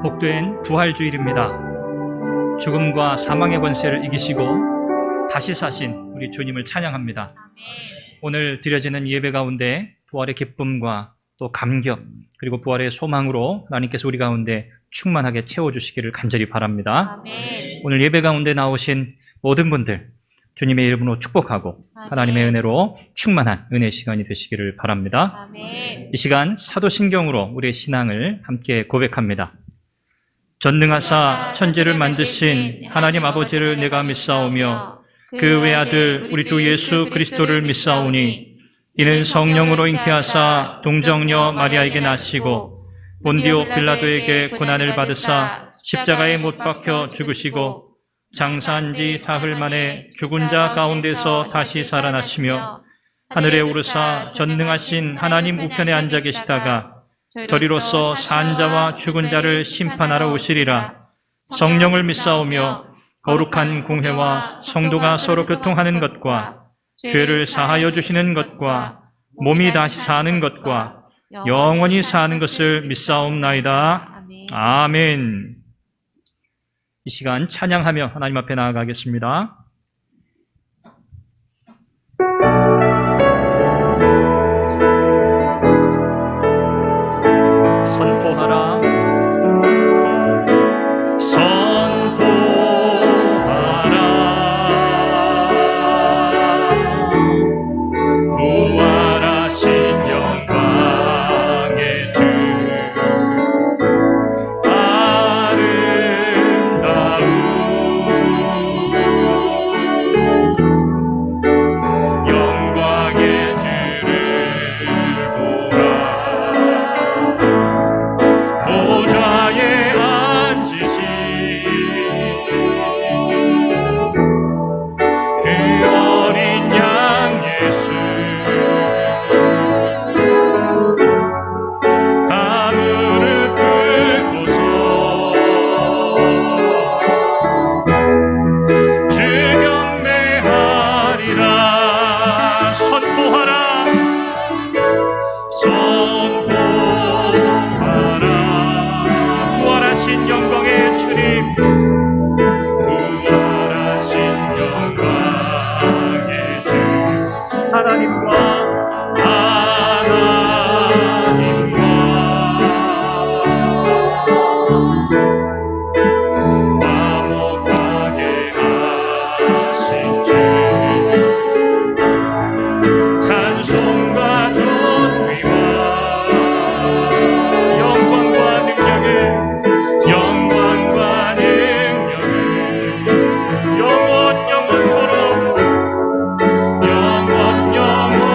복된 부활주일입니다. 죽음과 사망의 권세를 이기시고 다시 사신 우리 주님을 찬양합니다. 오늘 드려지는 예배 가운데 부활의 기쁨과 또 감격 그리고 부활의 소망으로 하나님께서 우리 가운데 충만하게 채워주시기를 간절히 바랍니다. 오늘 예배 가운데 나오신 모든 분들 주님의 이름으로 축복하고 하나님의 은혜로 충만한 은혜의 시간이 되시기를 바랍니다. 이 시간 사도신경으로 우리의 신앙을 함께 고백합니다. 전능하사 천지를 만드신 하나님 아버지를 내가 믿사오며 그 외아들 우리 주 예수 그리스도를 믿사오니 이는 성령으로 잉태하사 동정녀 마리아에게 나시고 본디오 빌라도에게 고난을 받으사 십자가에 못 박혀 죽으시고 장사한 지 사흘 만에 죽은 자 가운데서 다시 살아나시며 하늘에 오르사 전능하신 하나님 우편에 앉아 계시다가 저리로서 산 자와 죽은 자를 심판하러 오시리라. 성령을 믿사오며 거룩한 공회와 성도가 서로 교통하는 것과 죄를 사하여 주시는 것과 몸이 다시 사는 것과 영원히 사는 것을 믿사옵나이다. 아멘. 이 시간 찬양하며 하나님 앞에 나아가겠습니다. 선포하라. 부활하신 영광의 주 영광의 주를 보라. 보좌에 앉으신 그 어린 양 예수 다 무릎 꿇고서 주 경배하리라. 선포하라. 선포하라. 부활하신 영광의 주님 부활하신 영광의 주 하나님과 화목하게 하신 주 찬송과 존귀와 영광과 능력을 영원 영원토록 영원토록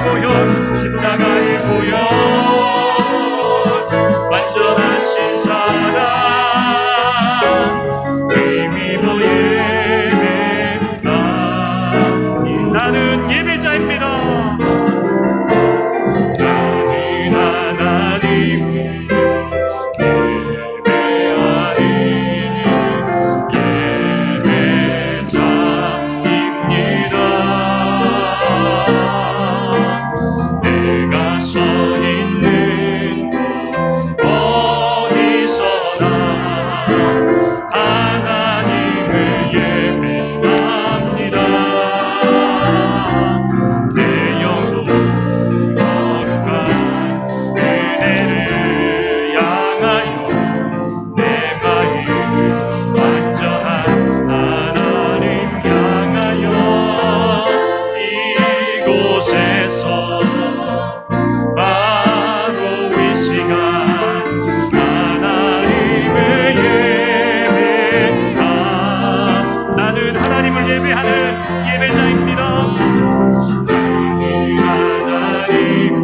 보혈 십자가의 보혈 완전하신 사랑 의미로 예배하니 나는 예배자입니다. 나는 하나님을 예배하니 예배자입니다. 내가 서 있는 곳 어디서나 하나님을 예배합니다. 내 영혼 거룩한 그대를 향하여 내가 이룬 완전한 하나님 향하여 이곳에서 바로 이 시간 하나님을 예배하 나는 하나님을 예배하는 예배자입니다. 나는 하나님을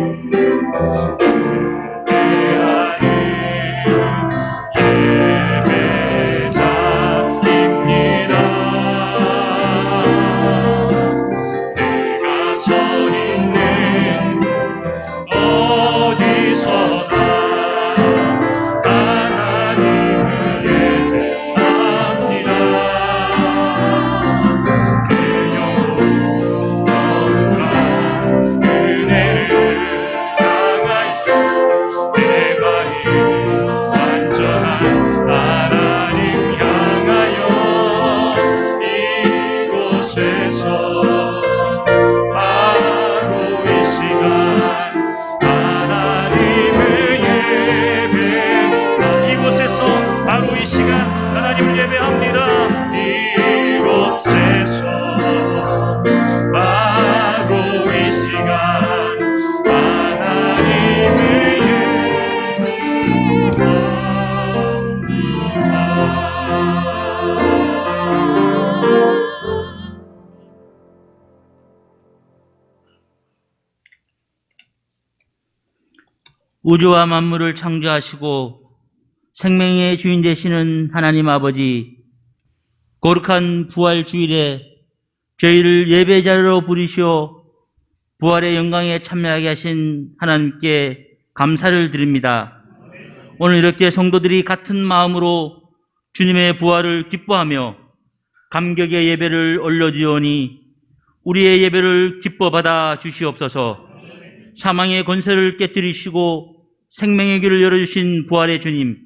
예배하는 예배자입니다. 내가 서 있는 어디서나 하나님을 예배합니다. 내 영혼 거룩한 은혜를 향하여 내가 이룬 완전한 하나님 향하여 이곳에서 바로 이 시간 하나님을 예배하 이곳에서 바로 이 시간 하나님을 예배합니다. 이곳에서 바로 이 시간 하나님을 예배합니다. 우주와 만물을 창조하시고 생명의 주인 되시는 하나님 아버지, 거룩한 부활 주일에 저희를 예배자로 부르시어 부활의 영광에 참여하게 하신 하나님께 감사를 드립니다. 오늘 이렇게 성도들이 같은 마음으로 주님의 부활을 기뻐하며 감격의 예배를 올려주오니 우리의 예배를 기뻐 받아 주시옵소서. 사망의 권세를 깨뜨리시고 생명의 길을 열어주신 부활의 주님,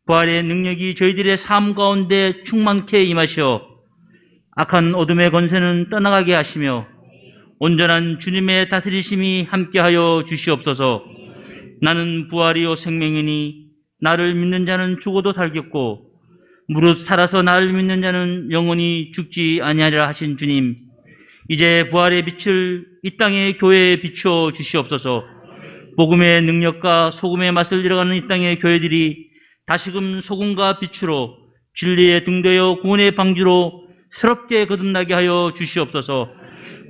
부활의 능력이 저희들의 삶 가운데 충만케 임하시어 악한 어둠의 권세는 떠나가게 하시며 온전한 주님의 다스리심이 함께하여 주시옵소서. 나는 부활이요 생명이니 나를 믿는 자는 죽어도 살겠고 무릇 살아서 나를 믿는 자는 영원히 죽지 아니하리라 하신 주님, 이제 부활의 빛을 이 땅의 교회에 비추어 주시옵소서. 복음의 능력과 소금의 맛을 잃어가는 이 땅의 교회들이 다시금 소금과 빛으로 진리의 등대여 구원의 방주로 새롭게 거듭나게 하여 주시옵소서.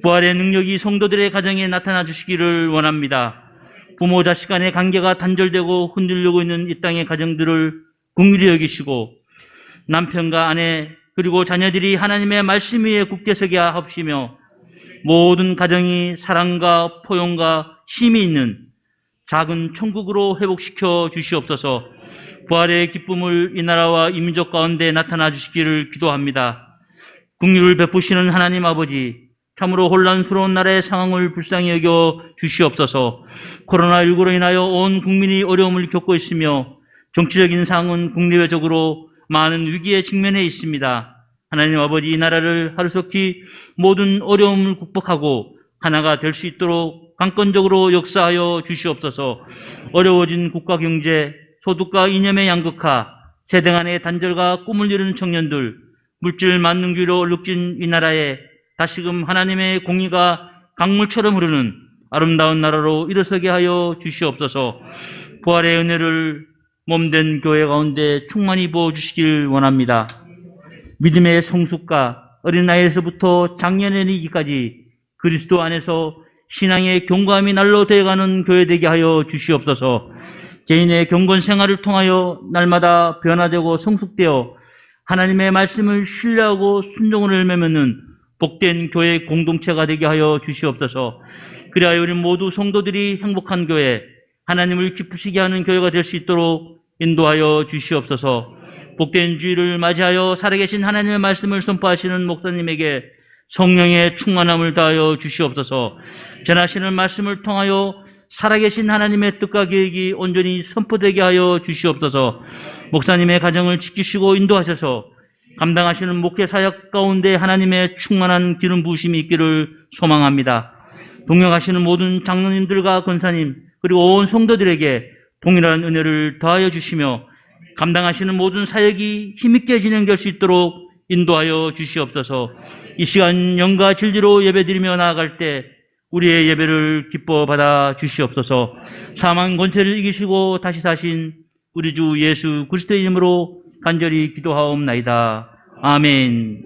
부활의 능력이 성도들의 가정에 나타나 주시기를 원합니다. 부모 자식 간의 관계가 단절되고 흔들리고 있는 이 땅의 가정들을 긍휼히 여기시고 남편과 아내 그리고 자녀들이 하나님의 말씀 위에 굳게 서게 하옵시며 모든 가정이 사랑과 포용과 힘이 있는 작은 천국으로 회복시켜 주시옵소서. 부활의 기쁨을 이 나라와 이 민족 가운데 나타나 주시기를 기도합니다. 긍휼을 베푸시는 하나님 아버지, 참으로 혼란스러운 나라의 상황을 불쌍히 여겨 주시옵소서. 코로나19로 인하여 온 국민이 어려움을 겪고 있으며 정치적인 상황은 국내외적으로 많은 위기에 직면해 있습니다. 하나님 아버지, 이 나라를 하루속히 모든 어려움을 극복하고 하나가 될 수 있도록 강권적으로 역사하여 주시옵소서. 어려워진 국가 경제, 소득과 이념의 양극화, 세대 간의 단절과 꿈을 이루는 청년들, 물질 만능주의로 얼룩진 이 나라에 다시금 하나님의 공의가 강물처럼 흐르는 아름다운 나라로 일어서게 하여 주시옵소서. 부활의 은혜를 몸된 교회 가운데 충만히 부어주시길 원합니다. 믿음의 성숙과 어린나이에서부터 장년에 이르기까지 그리스도 안에서 신앙의 경고함이 날로 되어가는 교회 되게 하여 주시옵소서. 개인의 경건 생활을 통하여 날마다 변화되고 성숙되어 하나님의 말씀을 신뢰하고 순종을 열매맺는 복된 교회 공동체가 되게 하여 주시옵소서. 그리하여 우리 모두 성도들이 행복한 교회, 하나님을 기쁘시게 하는 교회가 될 수 있도록 인도하여 주시옵소서. 복된 주일을 맞이하여 살아계신 하나님의 말씀을 선포하시는 목사님에게 성령의 충만함을 다하여 주시옵소서. 전하시는 말씀을 통하여 살아계신 하나님의 뜻과 계획이 온전히 선포되게 하여 주시옵소서. 목사님의 가정을 지키시고 인도하셔서 감당하시는 목회 사역 가운데 하나님의 충만한 기름 부으심이 있기를 소망합니다. 동역하시는 모든 장로님들과 권사님 그리고 온 성도들에게 동일한 은혜를 더하여 주시며 감당하시는 모든 사역이 힘있게 진행될 수 있도록 인도하여 주시옵소서. 이 시간 영과 진리로 예배드리며 나아갈 때 우리의 예배를 기뻐 받아 주시옵소서. 사망 권세를 이기시고 다시 사신 우리 주 예수 그리스도의 이름으로 간절히 기도하옵나이다. 아멘.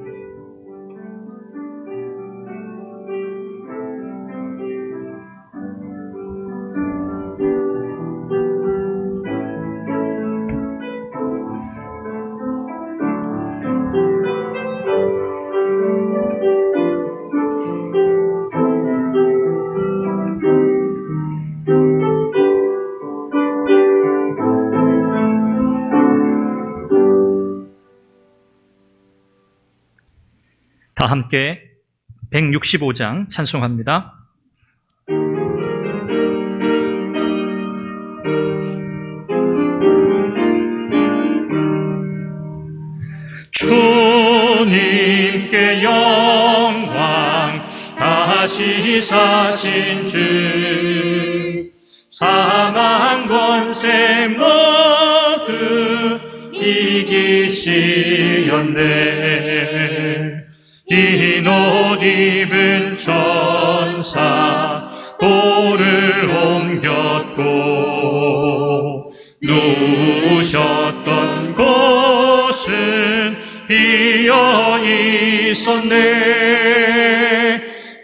다 함께 165장 찬송합니다. 주님께 영광 다시 사신 주 사망 권세 모두 이기시었네. 흰 옷 입은 천사 돌을 옮겼고 누우셨던 곳은 비어 있었네.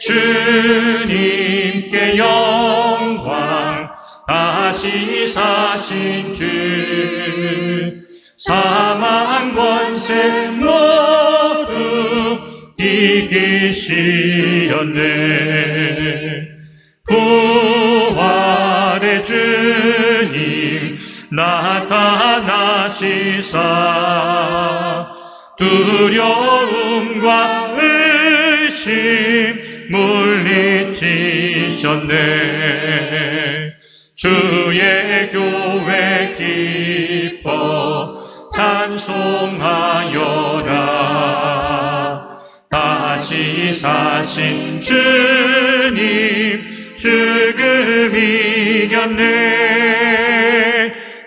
주님께 영광 다시 사신 주 사망 권세 모두 이기시었네. 부활의 주님 나타나시사 두려움과 의심 물리치셨네. 주의 교회 기뻐 찬송하여라. 다시 사신 주님 죽음 이겼네.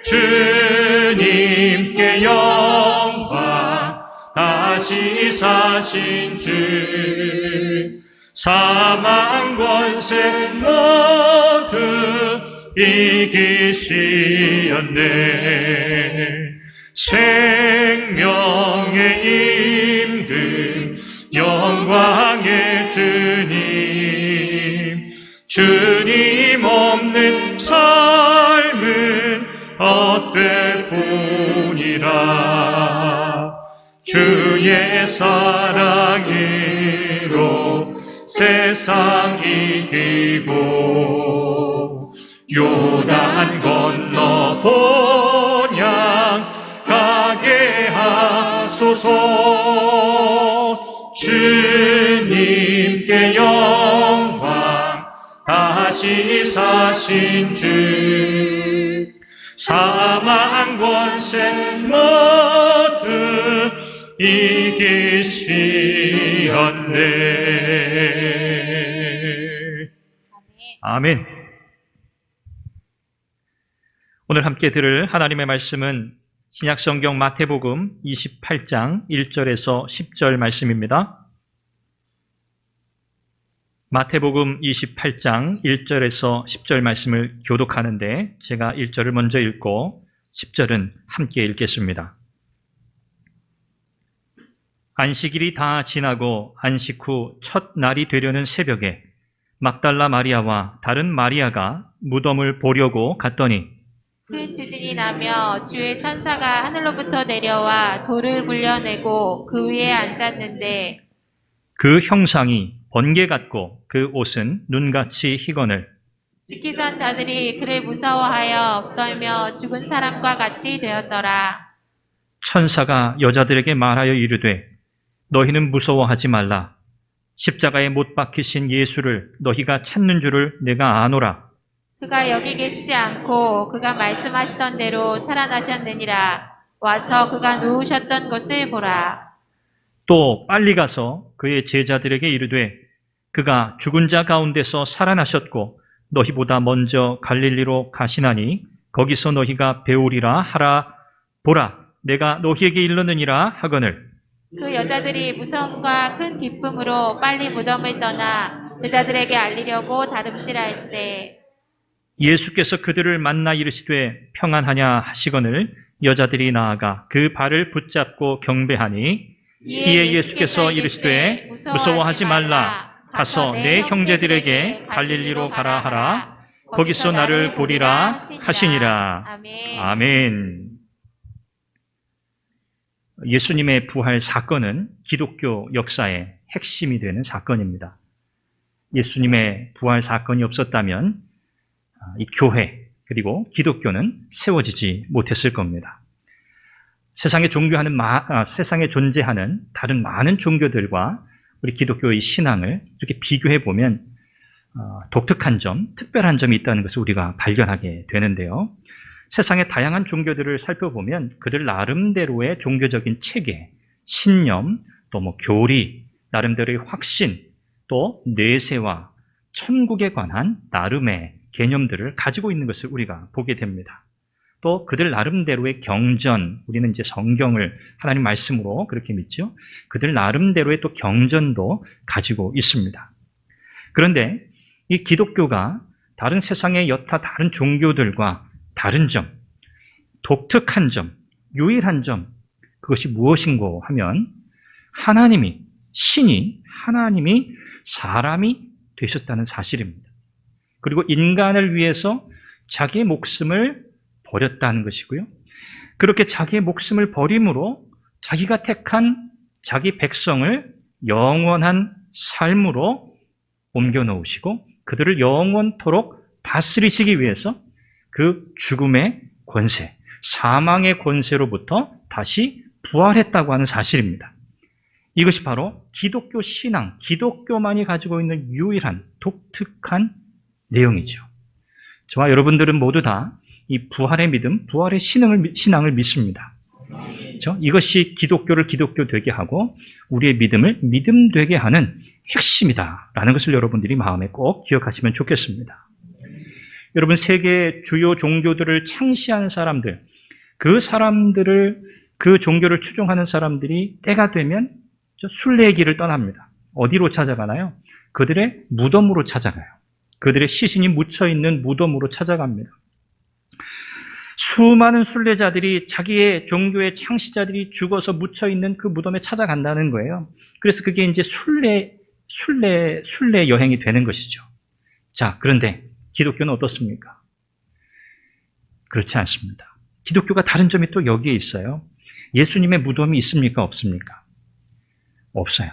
주님께 영광 다시 사신 주 사망 권세 모두 이기시었네. 생명의 임금 영광의 주님 주님 없는 삶은 헛될 뿐이라. 주의 사랑으로 세상 이기고 요단 건너 본향 가게 하소서. 주님께 영광 다시 사신 주 사망 권세 모두 이기시었네. 아멘. 오늘 함께 들을 하나님의 말씀은 신약성경 마태복음 28장 1절에서 10절 말씀입니다. 마태복음 28장 1절에서 10절 말씀을 교독하는데 제가 1절을 먼저 읽고 10절은 함께 읽겠습니다. 안식일이 다 지나고 안식 후 첫 날이 되려는 새벽에 막달라 마리아와 다른 마리아가 무덤을 보려고 갔더니 큰 지진이 나며 주의 천사가 하늘로부터 내려와 돌을 굴려내고 그 위에 앉았는데 그 형상이 번개 같고 그 옷은 눈같이 희거늘 찍기 전 다들이 그를 무서워하여 떨며 죽은 사람과 같이 되었더라. 천사가 여자들에게 말하여 이르되 너희는 무서워하지 말라. 십자가에 못 박히신 예수를 너희가 찾는 줄을 내가 아노라. 그가 여기 계시지 않고 그가 말씀하시던 대로 살아나셨느니라. 와서 그가 누우셨던 곳을 보라. 또 빨리 가서 그의 제자들에게 이르되 그가 죽은 자 가운데서 살아나셨고 너희보다 먼저 갈릴리로 가시나니 거기서 너희가 배우리라 하라. 보라, 내가 너희에게 일렀느니라 하거늘. 그 여자들이 무서움과 큰 기쁨으로 빨리 무덤을 떠나 제자들에게 알리려고 다름질할세. 예수께서 그들을 만나 이르시되 평안하냐 하시거늘 여자들이 나아가 그 발을 붙잡고 경배하니 이에 예수께서 이르시되 무서워하지 말라. 가서 내 형제들에게 갈릴리로 가라 하라. 거기서 나를 보리라 하시니라. 아멘. 아멘. 예수님의 부활 사건은 기독교 역사의 핵심이 되는 사건입니다. 예수님의 부활 사건이 없었다면 이 교회 그리고 기독교는 세워지지 못했을 겁니다. 세상에 존재하는 다른 많은 종교들과 우리 기독교의 신앙을 이렇게 비교해 보면 독특한 점, 특별한 점이 있다는 것을 우리가 발견하게 되는데요. 세상의 다양한 종교들을 살펴보면 그들 나름대로의 종교적인 체계, 신념, 또 교리, 나름대로의 확신, 또 내세와 천국에 관한 나름의 개념들을 가지고 있는 것을 우리가 보게 됩니다. 또 그들 나름대로의 경전, 우리는 이제 성경을 하나님 말씀으로 그렇게 믿죠. 그들 나름대로의 또 경전도 가지고 있습니다. 그런데 이 기독교가 다른 세상의 여타 다른 종교들과 다른 점, 독특한 점, 유일한 점, 그것이 무엇인고 하면 하나님이 사람이 되셨다는 사실입니다. 그리고 인간을 위해서 자기의 목숨을 버렸다는 것이고요. 그렇게 자기의 목숨을 버림으로 자기가 택한 자기 백성을 영원한 삶으로 옮겨놓으시고 그들을 영원토록 다스리시기 위해서 그 죽음의 권세, 사망의 권세로부터 다시 부활했다고 하는 사실입니다. 이것이 바로 기독교 신앙, 기독교만이 가지고 있는 유일한 독특한 내용이죠. 저와 여러분들은 모두 다 이 부활의 믿음, 부활의 신앙을 믿습니다. 그렇죠? 이것이 기독교를 기독교 되게 하고 우리의 믿음을 믿음 되게 하는 핵심이다라는 것을 여러분들이 마음에 꼭 기억하시면 좋겠습니다. 여러분, 세계 주요 종교들을 창시한 사람들, 그 종교를 추종하는 사람들이 때가 되면 순례의 길을 떠납니다. 어디로 찾아가나요? 그들의 무덤으로 찾아가요. 그들의 시신이 묻혀있는 무덤으로 찾아갑니다. 수많은 순례자들이 자기의 종교의 창시자들이 죽어서 묻혀있는 그 무덤에 찾아간다는 거예요. 그래서 그게 이제 순례 여행이 되는 것이죠. 자, 그런데 기독교는 어떻습니까? 그렇지 않습니다. 기독교가 다른 점이 또 여기에 있어요. 예수님의 무덤이 있습니까? 없습니까? 없어요.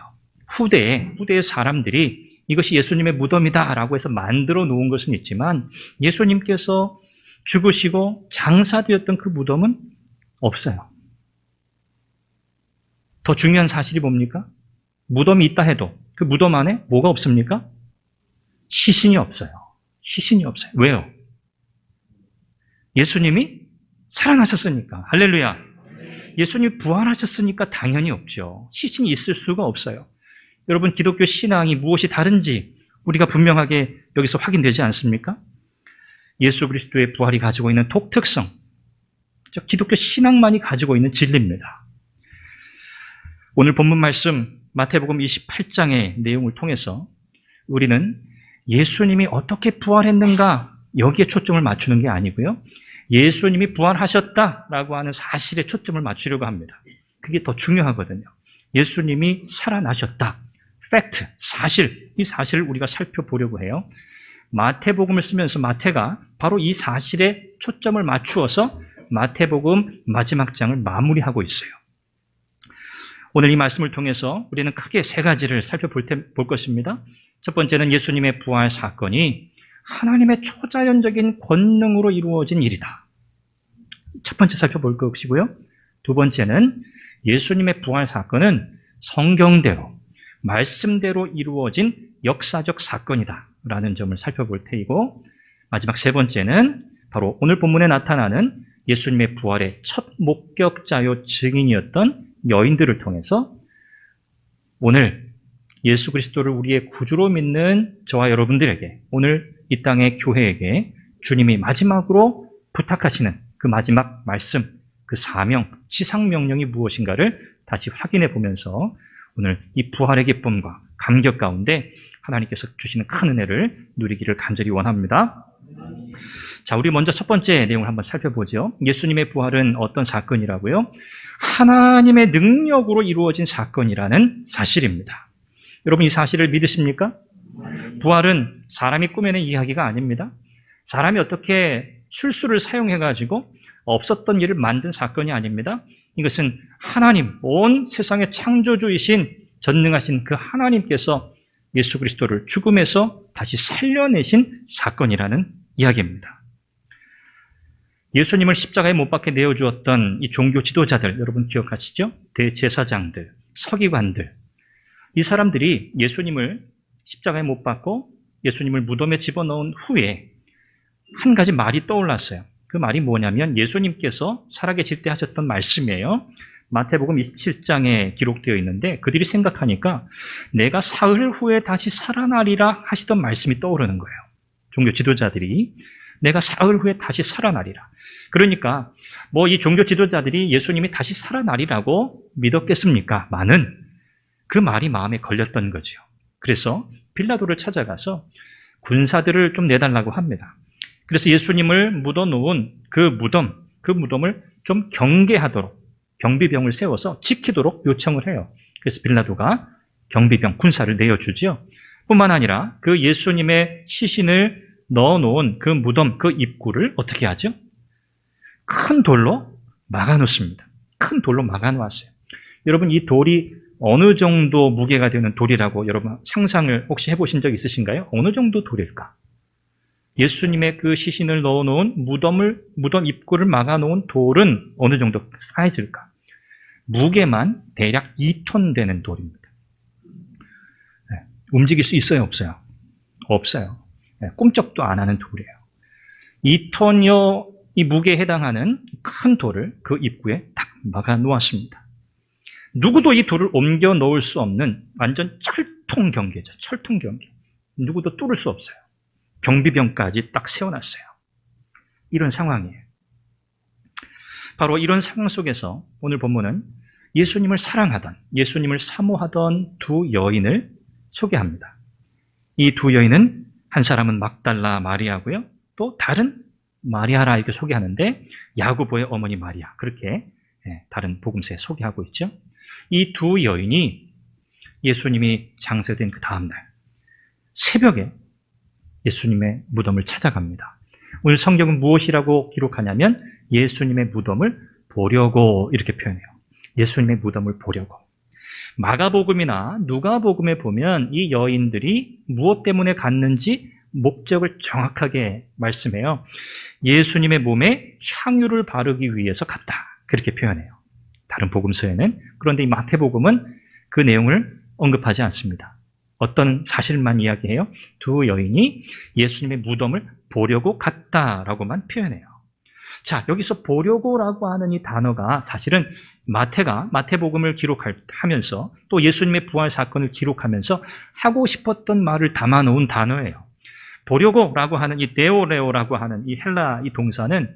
후대에 사람들이 이것이 예수님의 무덤이다라고 해서 만들어 놓은 것은 있지만 예수님께서 죽으시고 장사되었던 그 무덤은 없어요. 더 중요한 사실이 뭡니까? 무덤이 있다 해도 그 무덤 안에 뭐가 없습니까? 시신이 없어요. 시신이 없어요. 왜요? 예수님이 살아나셨으니까. 할렐루야. 예수님이 부활하셨으니까 당연히 없죠. 시신이 있을 수가 없어요. 여러분, 기독교 신앙이 무엇이 다른지 우리가 분명하게 여기서 확인되지 않습니까? 예수 그리스도의 부활이 가지고 있는 독특성, 기독교 신앙만이 가지고 있는 진리입니다. 오늘 본문 말씀 마태복음 28장의 내용을 통해서 우리는 예수님이 어떻게 부활했는가 여기에 초점을 맞추는 게 아니고요. 예수님이 부활하셨다라고 하는 사실에 초점을 맞추려고 합니다. 그게 더 중요하거든요. 예수님이 살아나셨다. 팩트, 사실, 이 사실을 우리가 살펴보려고 해요. 마태복음을 쓰면서 마태가 바로 이 사실에 초점을 맞추어서 마태복음 마지막 장을 마무리하고 있어요. 오늘 이 말씀을 통해서 우리는 크게 세 가지를 살펴볼 것입니다. 첫 번째는 예수님의 부활 사건이 하나님의 초자연적인 권능으로 이루어진 일이다. 첫 번째 살펴볼 것이고요. 두 번째는 예수님의 부활 사건은 성경대로, 말씀대로 이루어진 역사적 사건이다 라는 점을 살펴볼 테이고, 마지막 세 번째는 바로 오늘 본문에 나타나는 예수님의 부활의 첫 목격자요 증인이었던 여인들을 통해서 오늘 예수 그리스도를 우리의 구주로 믿는 저와 여러분들에게, 오늘 이 땅의 교회에게 주님이 마지막으로 부탁하시는 그 마지막 말씀, 그 사명, 지상명령이 무엇인가를 다시 확인해 보면서 오늘 이 부활의 기쁨과 감격 가운데 하나님께서 주시는 큰 은혜를 누리기를 간절히 원합니다. 자, 우리 먼저 첫 번째 내용을 한번 살펴보죠. 예수님의 부활은 어떤 사건이라고요? 하나님의 능력으로 이루어진 사건이라는 사실입니다. 여러분, 이 사실을 믿으십니까? 부활은 사람이 꾸며낸 이야기가 아닙니다. 사람이 어떻게 술수를 사용해가지고 없었던 일을 만든 사건이 아닙니다. 이것은 하나님, 온 세상의 창조주이신 전능하신 그 하나님께서 예수 그리스도를 죽음에서 다시 살려내신 사건이라는 이야기입니다. 예수님을 십자가에 못 박혀 내어주었던 이 종교 지도자들, 여러분 기억하시죠? 대제사장들, 서기관들, 이 사람들이 예수님을 십자가에 못 박고 예수님을 무덤에 집어넣은 후에 한 가지 말이 떠올랐어요. 그 말이 뭐냐면 예수님께서 살아계실 때 하셨던 말씀이에요. 마태복음 27장에 기록되어 있는데, 그들이 생각하니까 내가 사흘 후에 다시 살아나리라 하시던 말씀이 떠오르는 거예요. 종교 지도자들이 내가 사흘 후에 다시 살아나리라. 그러니까 뭐 이 종교 지도자들이 예수님이 다시 살아나리라고 믿었겠습니까? 많은 그 말이 마음에 걸렸던 거죠. 그래서 빌라도를 찾아가서 군사들을 좀 내달라고 합니다. 그래서 예수님을 묻어놓은 그 무덤을 좀 경계하도록 경비병을 세워서 지키도록 요청을 해요. 그래서 빌라도가 경비병, 군사를 내어주죠. 뿐만 아니라 그 예수님의 시신을 넣어놓은 그 무덤, 그 입구를 어떻게 하죠? 큰 돌로 막아놓습니다. 큰 돌로 막아놓았어요. 여러분, 이 돌이 어느 정도 무게가 되는 돌이라고 여러분 상상을 혹시 해보신 적 있으신가요? 어느 정도 돌일까? 예수님의 그 시신을 넣어놓은 무덤 입구를 막아놓은 돌은 어느 정도 사이즈일까? 무게만 대략 2톤 되는 돌입니다. 네, 움직일 수 있어요, 없어요? 없어요. 네, 꿈쩍도 안 하는 돌이에요. 2톤여 이 무게에 해당하는 큰 돌을 그 입구에 딱 막아 놓았습니다. 누구도 이 돌을 옮겨 놓을 수 없는 완전 철통 경계죠. 철통 경계. 누구도 뚫을 수 없어요. 경비병까지 딱 세워놨어요. 이런 상황이에요. 바로 이런 상황 속에서 오늘 본문은 예수님을 사랑하던, 예수님을 사모하던 두 여인을 소개합니다. 이 두 여인은 한 사람은 막달라 마리아고요. 또 다른 마리아라 이렇게 소개하는데 야고보의 어머니 마리아, 그렇게 다른 복음서에 소개하고 있죠. 이 두 여인이 예수님이 장사된 그 다음날 새벽에 예수님의 무덤을 찾아갑니다. 오늘 성경은 무엇이라고 기록하냐면 예수님의 무덤을 보려고 이렇게 표현해요. 예수님의 무덤을 보려고. 마가복음이나 누가복음에 보면 이 여인들이 무엇 때문에 갔는지 목적을 정확하게 말씀해요. 예수님의 몸에 향유를 바르기 위해서 갔다. 그렇게 표현해요. 다른 복음서에는. 그런데 이 마태복음은 그 내용을 언급하지 않습니다. 어떤 사실만 이야기해요? 두 여인이 예수님의 무덤을 보려고 갔다라고만 표현해요. 자, 여기서 보려고라고 하는 이 단어가 사실은 마태가 마태복음을 기록하면서 또 예수님의 부활 사건을 기록하면서 하고 싶었던 말을 담아놓은 단어예요. 보려고라고 하는 이 데오레오라고 하는 이 헬라 이 동사는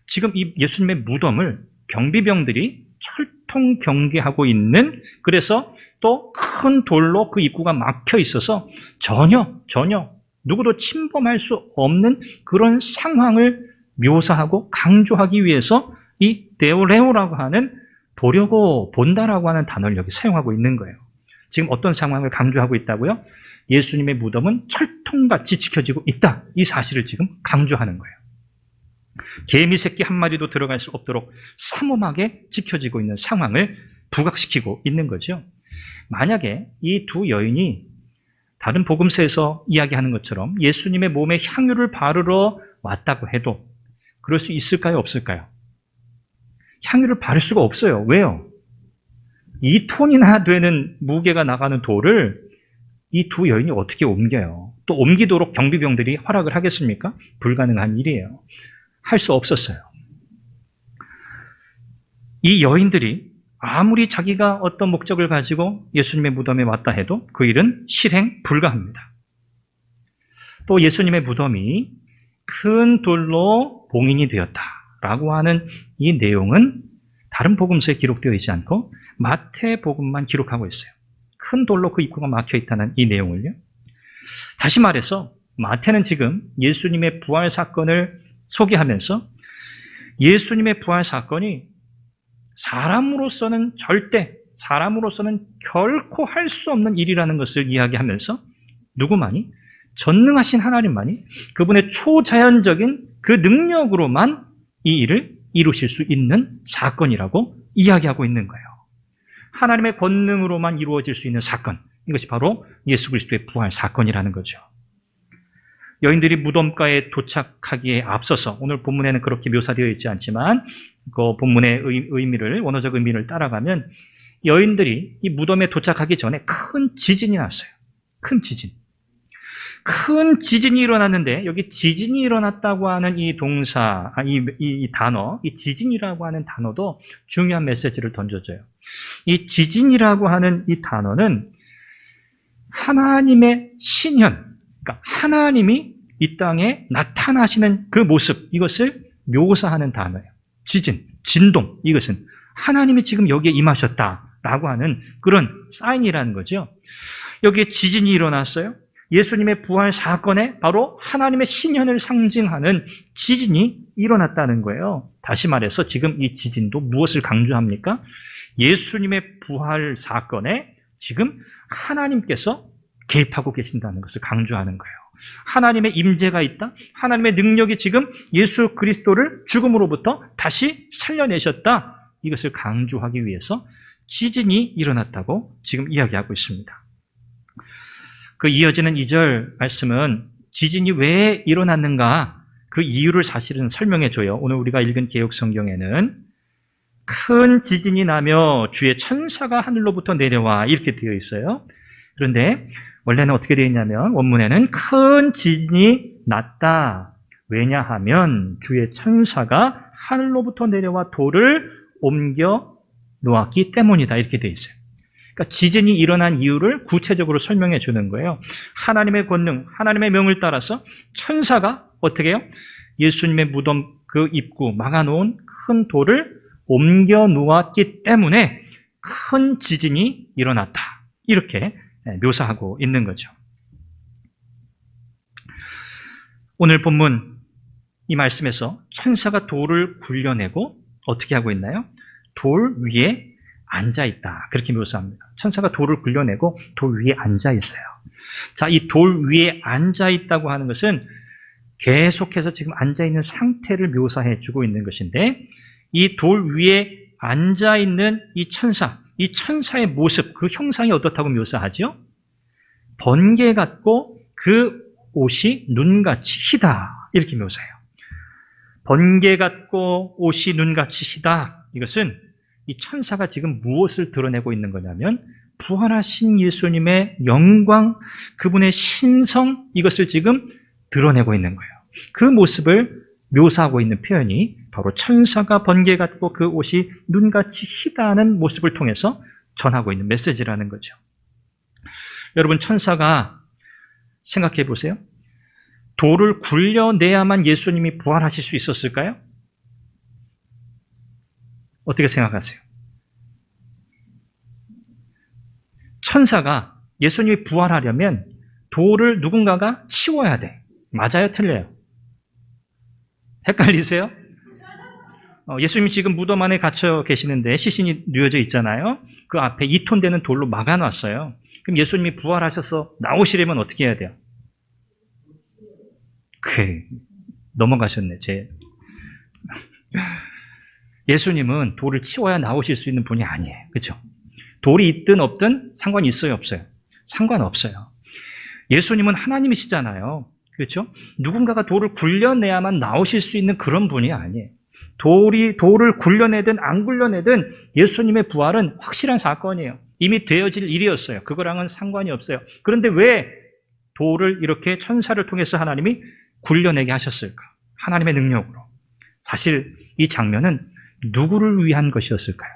지금 이 예수님의 무덤을 경비병들이 철통 경계하고 있는, 그래서 또 큰 돌로 그 입구가 막혀 있어서 전혀 누구도 침범할 수 없는 그런 상황을 묘사하고 강조하기 위해서 이 데오레오라고 하는 보려고, 본다라고 하는 단어를 여기 사용하고 있는 거예요. 지금 어떤 상황을 강조하고 있다고요? 예수님의 무덤은 철통같이 지켜지고 있다. 이 사실을 지금 강조하는 거예요. 개미 새끼 한 마리도 들어갈 수 없도록 삼엄하게 지켜지고 있는 상황을 부각시키고 있는 거죠. 만약에 이 두 여인이 다른 복음서에서 이야기하는 것처럼 예수님의 몸에 향유를 바르러 왔다고 해도 그럴 수 있을까요? 없을까요? 향유를 바를 수가 없어요. 왜요? 2톤이나 되는 무게가 나가는 돌을 이 두 여인이 어떻게 옮겨요? 또 옮기도록 경비병들이 허락을 하겠습니까? 불가능한 일이에요. 할 수 없었어요. 이 여인들이 아무리 자기가 어떤 목적을 가지고 예수님의 무덤에 왔다 해도 그 일은 실행 불가합니다. 또 예수님의 무덤이 큰 돌로 봉인이 되었다라고 하는 이 내용은 다른 복음서에 기록되어 있지 않고 마태복음만 기록하고 있어요. 큰 돌로 그 입구가 막혀 있다는 이 내용을요. 다시 말해서 마태는 지금 예수님의 부활 사건을 소개하면서 예수님의 부활 사건이 사람으로서는 결코 할 수 없는 일이라는 것을 이야기하면서 누구만이? 전능하신 하나님만이 그분의 초자연적인 그 능력으로만 이 일을 이루실 수 있는 사건이라고 이야기하고 있는 거예요. 하나님의 권능으로만 이루어질 수 있는 사건, 이것이 바로 예수 그리스도의 부활 사건이라는 거죠. 여인들이 무덤가에 도착하기에 앞서서, 오늘 본문에는 그렇게 묘사되어 있지 않지만 그 본문의 의미를, 원어적 의미를 따라가면 여인들이 이 무덤에 도착하기 전에 큰 지진이 났어요. 큰 지진이 일어났는데 여기 지진이 일어났다고 하는 이 동사, 이 단어, 이 지진이라고 하는 단어도 중요한 메시지를 던져줘요. 이 지진이라고 하는 이 단어는 하나님의 신현, 그러니까 하나님이 이 땅에 나타나시는 그 모습, 이것을 묘사하는 단어예요. 지진, 진동, 이것은 하나님이 지금 여기에 임하셨다라고 하는 그런 사인이라는 거죠. 여기에 지진이 일어났어요. 예수님의 부활 사건에 바로 하나님의 신현을 상징하는 지진이 일어났다는 거예요. 다시 말해서 지금 이 지진도 무엇을 강조합니까? 예수님의 부활 사건에 지금 하나님께서 개입하고 계신다는 것을 강조하는 거예요. 하나님의 임재가 있다. 하나님의 능력이 지금 예수 그리스도를 죽음으로부터 다시 살려내셨다. 이것을 강조하기 위해서 지진이 일어났다고 지금 이야기하고 있습니다. 그 이어지는 2절 말씀은 지진이 왜 일어났는가 그 이유를 사실은 설명해 줘요. 오늘 우리가 읽은 개역 성경에는 큰 지진이 나며 주의 천사가 하늘로부터 내려와 이렇게 되어 있어요. 그런데 원래는 어떻게 되어 있냐면 원문에는 큰 지진이 났다. 왜냐하면 주의 천사가 하늘로부터 내려와 돌을 옮겨 놓았기 때문이다. 이렇게 되어 있어요. 그러니까 지진이 일어난 이유를 구체적으로 설명해 주는 거예요. 하나님의 권능, 하나님의 명을 따라서 천사가 어떻게 해요? 예수님의 무덤 그 입구 막아놓은 큰 돌을 옮겨 놓았기 때문에 큰 지진이 일어났다. 이렇게 묘사하고 있는 거죠. 오늘 본문 이 말씀에서 천사가 돌을 굴려내고 어떻게 하고 있나요? 돌 위에 앉아 있다. 그렇게 묘사합니다. 천사가 돌을 굴려내고 돌 위에 앉아 있어요. 자, 이 돌 위에 앉아 있다고 하는 것은 계속해서 지금 앉아 있는 상태를 묘사해 주고 있는 것인데 이 돌 위에 앉아 있는 이 천사의 모습, 그 형상이 어떻다고 묘사하죠? 번개 같고 그 옷이 눈같이 희다. 이렇게 묘사해요. 번개 같고 옷이 눈같이 희다. 이것은 이 천사가 지금 무엇을 드러내고 있는 거냐면 부활하신 예수님의 영광, 그분의 신성, 이것을 지금 드러내고 있는 거예요. 그 모습을 묘사하고 있는 표현이 바로 천사가 번개 같고 그 옷이 눈같이 희다는 모습을 통해서 전하고 있는 메시지라는 거죠. 여러분, 천사가 생각해 보세요. 돌을 굴려내야만 예수님이 부활하실 수 있었을까요? 어떻게 생각하세요? 천사가 예수님이 부활하려면 돌을 누군가가 치워야 돼. 맞아요? 틀려요? 헷갈리세요? 예수님이 지금 무덤 안에 갇혀 계시는데 시신이 뉘어져 있잖아요. 그 앞에 2톤 되는 돌로 막아놨어요. 그럼 예수님이 부활하셔서 나오시려면 어떻게 해야 돼요? 넘어가셨네. 예수님은 돌을 치워야 나오실 수 있는 분이 아니에요. 그렇죠? 돌이 있든 없든 상관이 있어요, 없어요? 상관없어요. 예수님은 하나님이시잖아요. 그렇죠? 누군가가 돌을 굴려내야만 나오실 수 있는 그런 분이 아니에요. 돌을 굴려내든 안 굴려내든 예수님의 부활은 확실한 사건이에요. 이미 되어질 일이었어요. 그거랑은 상관이 없어요. 그런데 왜 돌을 이렇게 천사를 통해서 하나님이 굴려내게 하셨을까? 하나님의 능력으로. 사실 이 장면은 누구를 위한 것이었을까요?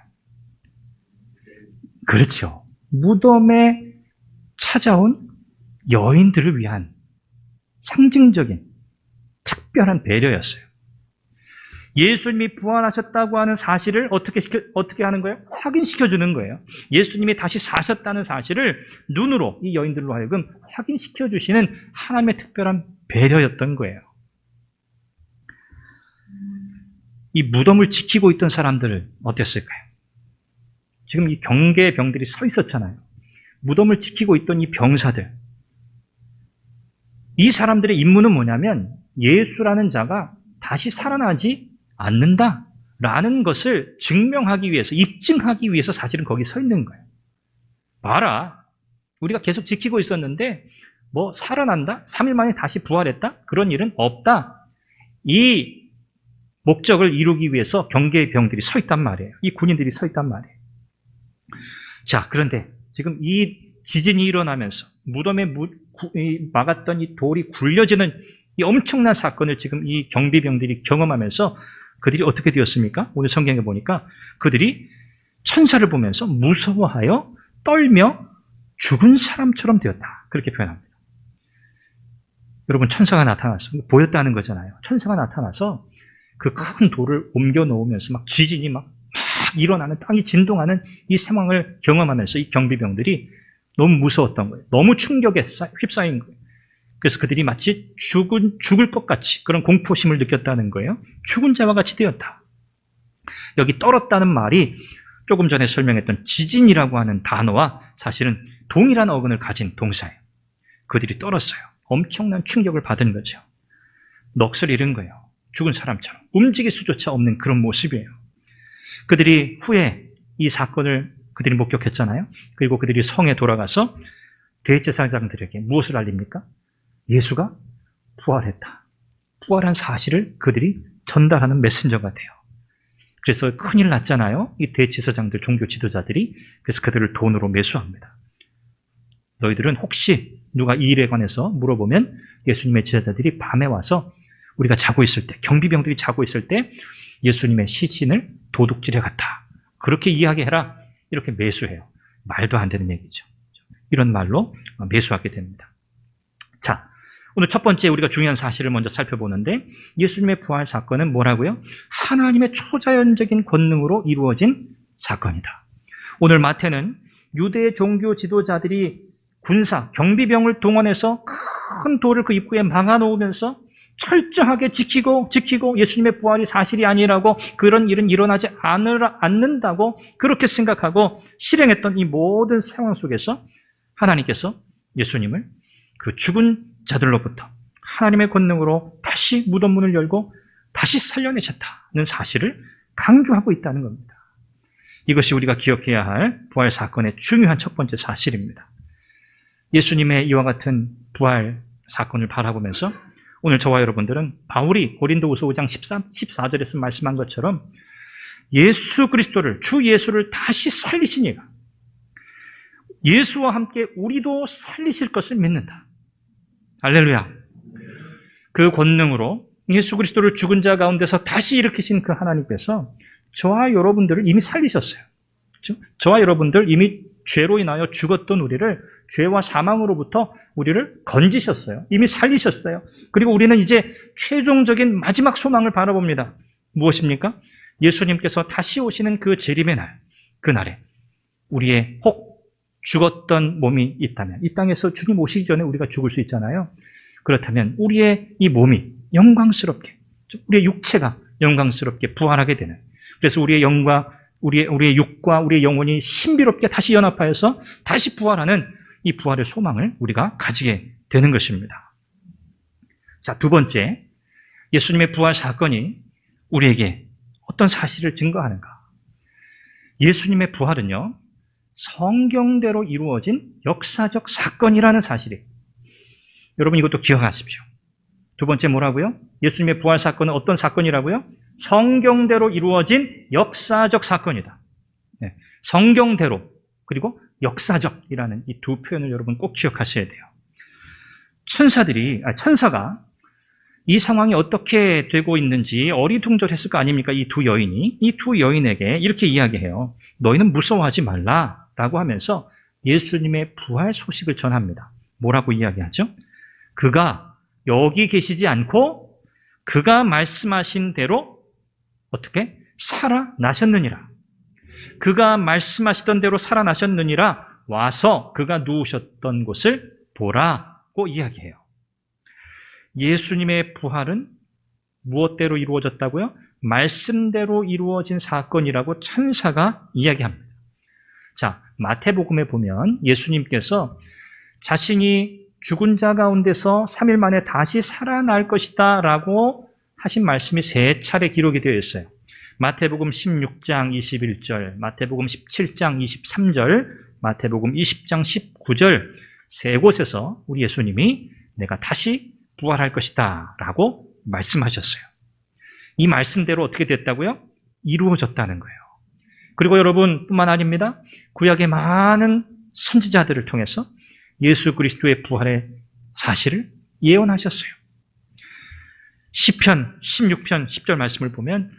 그렇죠. 무덤에 찾아온 여인들을 위한 상징적인 특별한 배려였어요. 예수님이 부활하셨다고 하는 사실을 어떻게 하는 거예요? 확인시켜 주는 거예요. 예수님이 다시 사셨다는 사실을 눈으로 이 여인들로 하여금 확인시켜 주시는 하나님의 특별한 배려였던 거예요. 이 무덤을 지키고 있던 사람들은 어땠을까요? 지금 이 경계의 병들이 서 있었잖아요. 무덤을 지키고 있던 이 병사들. 이 사람들의 임무는 뭐냐면 예수라는 자가 다시 살아나지 않는다라는 것을 증명하기 위해서, 입증하기 위해서 사실은 거기 서 있는 거예요. 봐라. 우리가 계속 지키고 있었는데 살아난다? 3일 만에 다시 부활했다? 그런 일은 없다. 이 목적을 이루기 위해서 경계의 병들이 서 있단 말이에요. 이 군인들이 서 있단 말이에요. 자, 그런데 지금 이 지진이 일어나면서 무덤에 막았던 이 돌이 굴려지는 이 엄청난 사건을 지금 이 경비병들이 경험하면서 그들이 어떻게 되었습니까? 오늘 성경에 보니까 그들이 천사를 보면서 무서워하여 떨며 죽은 사람처럼 되었다. 그렇게 표현합니다. 여러분, 천사가 나타났어. 보였다는 거잖아요. 천사가 나타나서 그 큰 돌을 옮겨 놓으면서 막 지진이 막 일어나는, 땅이 진동하는 이 상황을 경험하면서 이 경비병들이 너무 무서웠던 거예요. 너무 충격에 휩싸인 거예요. 그래서 그들이 마치 죽을 것 같이 그런 공포심을 느꼈다는 거예요. 죽은 자와 같이 되었다. 여기 떨었다는 말이 조금 전에 설명했던 지진이라고 하는 단어와 사실은 동일한 어근을 가진 동사예요. 그들이 떨었어요. 엄청난 충격을 받은 거죠. 넋을 잃은 거예요. 죽은 사람처럼 움직일 수조차 없는 그런 모습이에요. 그들이 후에 이 사건을 그들이 목격했잖아요. 그리고 그들이 성에 돌아가서 대제사장들에게 무엇을 알립니까? 예수가 부활했다. 부활한 사실을 그들이 전달하는 메신저가 돼요. 그래서 큰일 났잖아요. 이 대제사장들, 종교 지도자들이. 그래서 그들을 돈으로 매수합니다. 너희들은 혹시 누가 이 일에 관해서 물어보면 예수님의 제자들이 밤에 와서 우리가 자고 있을 때, 경비병들이 자고 있을 때 예수님의 시신을 도둑질해 갔다. 그렇게 이야기해라. 이렇게 매수해요. 말도 안 되는 얘기죠. 이런 말로 매수하게 됩니다. 자, 오늘 첫 번째 우리가 중요한 사실을 먼저 살펴보는데 예수님의 부활 사건은 뭐라고요? 하나님의 초자연적인 권능으로 이루어진 사건이다. 오늘 마태는 유대 종교 지도자들이 군사, 경비병을 동원해서 큰 돌을 그 입구에 막아놓으면서 철저하게 지키고 예수님의 부활이 사실이 아니라고, 그런 일은 일어나지 않는다고 그렇게 생각하고 실행했던 이 모든 상황 속에서 하나님께서 예수님을 그 죽은 자들로부터 하나님의 권능으로 다시 무덤 문을 열고 다시 살려내셨다는 사실을 강조하고 있다는 겁니다. 이것이 우리가 기억해야 할 부활 사건의 중요한 첫 번째 사실입니다. 예수님의 이와 같은 부활 사건을 바라보면서 오늘 저와 여러분들은 바울이 고린도후서 5장 14절에서 말씀한 것처럼 예수 그리스도를, 주 예수를 다시 살리신 이가 예수와 함께 우리도 살리실 것을 믿는다. 할렐루야. 그 권능으로 예수 그리스도를 죽은 자 가운데서 다시 일으키신 그 하나님께서 저와 여러분들을 이미 살리셨어요. 그렇죠? 저와 여러분들 이미 죄로 인하여 죽었던 우리를, 죄와 사망으로부터 우리를 건지셨어요. 이미 살리셨어요. 그리고 우리는 이제 최종적인 마지막 소망을 바라봅니다. 무엇입니까? 예수님께서 다시 오시는 그 재림의 날, 그날에 우리의 혹 죽었던 몸이 있다면, 이 땅에서 주님 오시기 전에 우리가 죽을 수 있잖아요. 그렇다면 우리의 이 몸이 영광스럽게, 우리의 육체가 영광스럽게 부활하게 되는 그래서 우리의 영과 우리의 육과 우리의 영혼이 신비롭게 다시 연합하여서 다시 부활하는 이 부활의 소망을 우리가 가지게 되는 것입니다. 자, 두 번째, 예수님의 부활 사건이 우리에게 어떤 사실을 증거하는가? 예수님의 부활은요, 성경대로 이루어진 역사적 사건이라는 사실이에요. 여러분 이것도 기억하십시오. 두 번째 뭐라고요? 예수님의 부활 사건은 어떤 사건이라고요? 성경대로 이루어진 역사적 사건이다. 네, 성경대로 그리고 역사적이라는 이 두 표현을 여러분 꼭 기억하셔야 돼요. 천사가 이 상황이 어떻게 되고 있는지 어리둥절했을 거 아닙니까? 이 두 여인이 이 두 여인에게 이렇게 이야기해요. 너희는 무서워하지 말라라고 하면서 예수님의 부활 소식을 전합니다. 뭐라고 이야기하죠? 그가 여기 계시지 않고 그가 말씀하신 대로 어떻게? 살아나셨느니라. 그가 말씀하시던 대로 살아나셨느니라. 와서 그가 누우셨던 곳을 보라고 이야기해요. 예수님의 부활은 무엇대로 이루어졌다고요? 말씀대로 이루어진 사건이라고 천사가 이야기합니다. 자, 마태복음에 보면 예수님께서 자신이 죽은 자 가운데서 3일 만에 다시 살아날 것이다 라고 하신 말씀이 3차례 기록이 되어 있어요. 마태복음 16장 21절, 마태복음 17장 23절, 마태복음 20장 19절 세 곳에서 우리 예수님이 내가 다시 부활할 것이다 라고 말씀하셨어요. 이 말씀대로 어떻게 됐다고요? 이루어졌다는 거예요. 그리고 여러분 뿐만 아닙니다. 구약의 많은 선지자들을 통해서 예수 그리스도의 부활의 사실을 예언하셨어요. 시편 16편 10절 말씀을 보면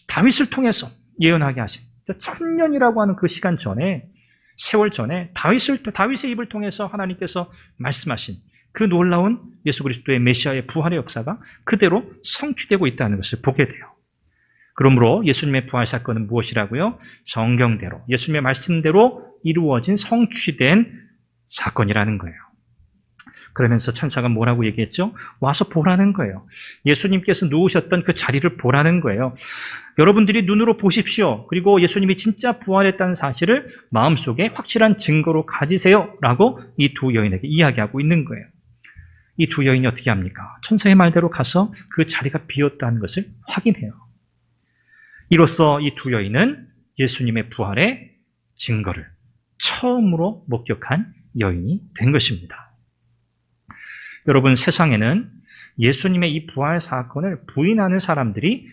다윗을 통해서 예언하게 하신 1000년이라고 하는 그 시간 전에 세월 전에 다윗의 입을 통해서 하나님께서 말씀하신 그 놀라운 예수 그리스도의 메시아의 부활의 역사가 그대로 성취되고 있다는 것을 보게 돼요. 그러므로 예수님의 부활 사건은 무엇이라고요? 성경대로 예수님의 말씀대로 이루어진 성취된 사건이라는 거예요. 그러면서 천사가 뭐라고 얘기했죠? 와서 보라는 거예요. 예수님께서 누우셨던 그 자리를 보라는 거예요. 여러분들이 눈으로 보십시오. 그리고 예수님이 진짜 부활했다는 사실을 마음속에 확실한 증거로 가지세요. 라고 이 두 여인에게 이야기하고 있는 거예요. 이 두 여인이 어떻게 합니까? 천사의 말대로 가서 그 자리가 비었다는 것을 확인해요. 이로써 이 두 여인은 예수님의 부활의 증거를 처음으로 목격한 여인이 된 것입니다. 여러분, 세상에는 예수님의 이 부활 사건을 부인하는 사람들이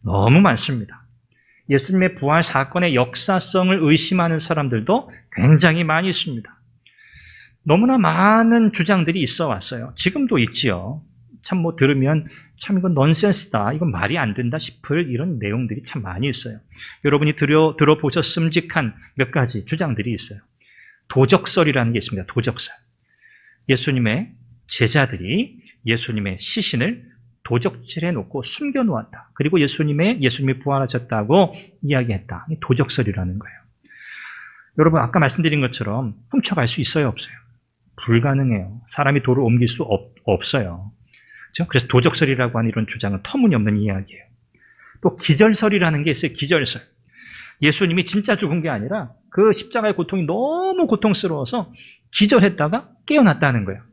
너무 많습니다. 예수님의 부활 사건의 역사성을 의심하는 사람들도 굉장히 많이 있습니다. 너무나 많은 주장들이 있어 왔어요. 지금도 있지요. 참 들으면 참 이건 넌센스다, 이건 말이 안 된다 싶을 이런 내용들이 참 많이 있어요. 여러분이 들어보셨음직한 몇 가지 주장들이 있어요. 도적설이라는 게 있습니다. 도적설. 예수님의 제자들이 예수님의 시신을 도적질해 놓고 숨겨 놓았다. 그리고 예수님이 부활하셨다고 이야기했다. 도적설이라는 거예요. 여러분, 아까 말씀드린 것처럼 훔쳐갈 수 있어요, 없어요? 불가능해요. 사람이 돌을 옮길 수 없어요. 그렇죠? 그래서 도적설이라고 하는 이런 주장은 터무니없는 이야기예요. 또 기절설이라는 게 있어요. 기절설. 예수님이 진짜 죽은 게 아니라 그 십자가의 고통이 너무 고통스러워서 기절했다가 깨어났다는 거예요.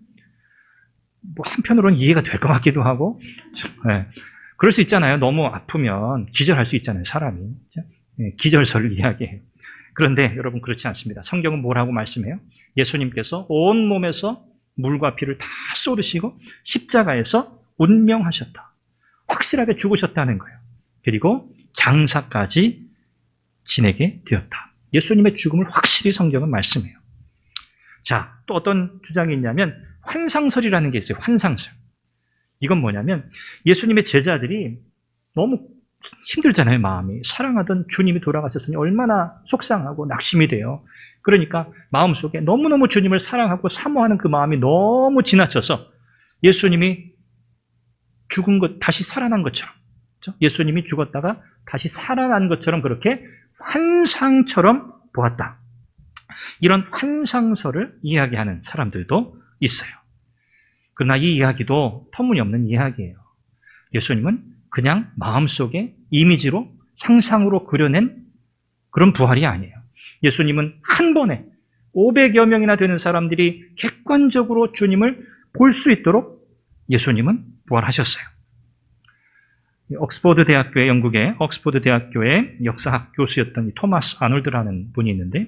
한편으로는 이해가 될 것 같기도 하고, 네. 그럴 수 있잖아요. 너무 아프면 기절할 수 있잖아요, 사람이. 네. 기절설을 이야기해요. 그런데 여러분, 그렇지 않습니다. 성경은 뭐라고 말씀해요? 예수님께서 온 몸에서 물과 피를 다 쏟으시고 십자가에서 운명하셨다. 확실하게 죽으셨다는 거예요. 그리고 장사까지 지내게 되었다. 예수님의 죽음을 확실히 성경은 말씀해요. 자, 또 어떤 주장이 있냐면 환상설이라는 게 있어요. 환상설. 이건 뭐냐면 예수님의 제자들이 너무 힘들잖아요, 마음이. 사랑하던 주님이 돌아가셨으니 얼마나 속상하고 낙심이 돼요. 그러니까 마음속에 너무너무 주님을 사랑하고 사모하는 그 마음이 너무 지나쳐서 예수님이 죽은 것, 다시 살아난 것처럼, 그렇죠? 예수님이 죽었다가 다시 살아난 것처럼 그렇게 환상처럼 보았다. 이런 환상설을 이야기하는 사람들도 있어요. 그러나 이 이야기도 터무니없는 이야기예요. 예수님은 그냥 마음속에 이미지로 상상으로 그려낸 그런 부활이 아니에요. 예수님은 한 번에 500여 명이나 되는 사람들이 객관적으로 주님을 볼 수 있도록 예수님은 부활하셨어요. 옥스퍼드 대학교의 영국의 옥스퍼드 대학교의 역사학 교수였던 이 토마스 아놀드라는 분이 있는데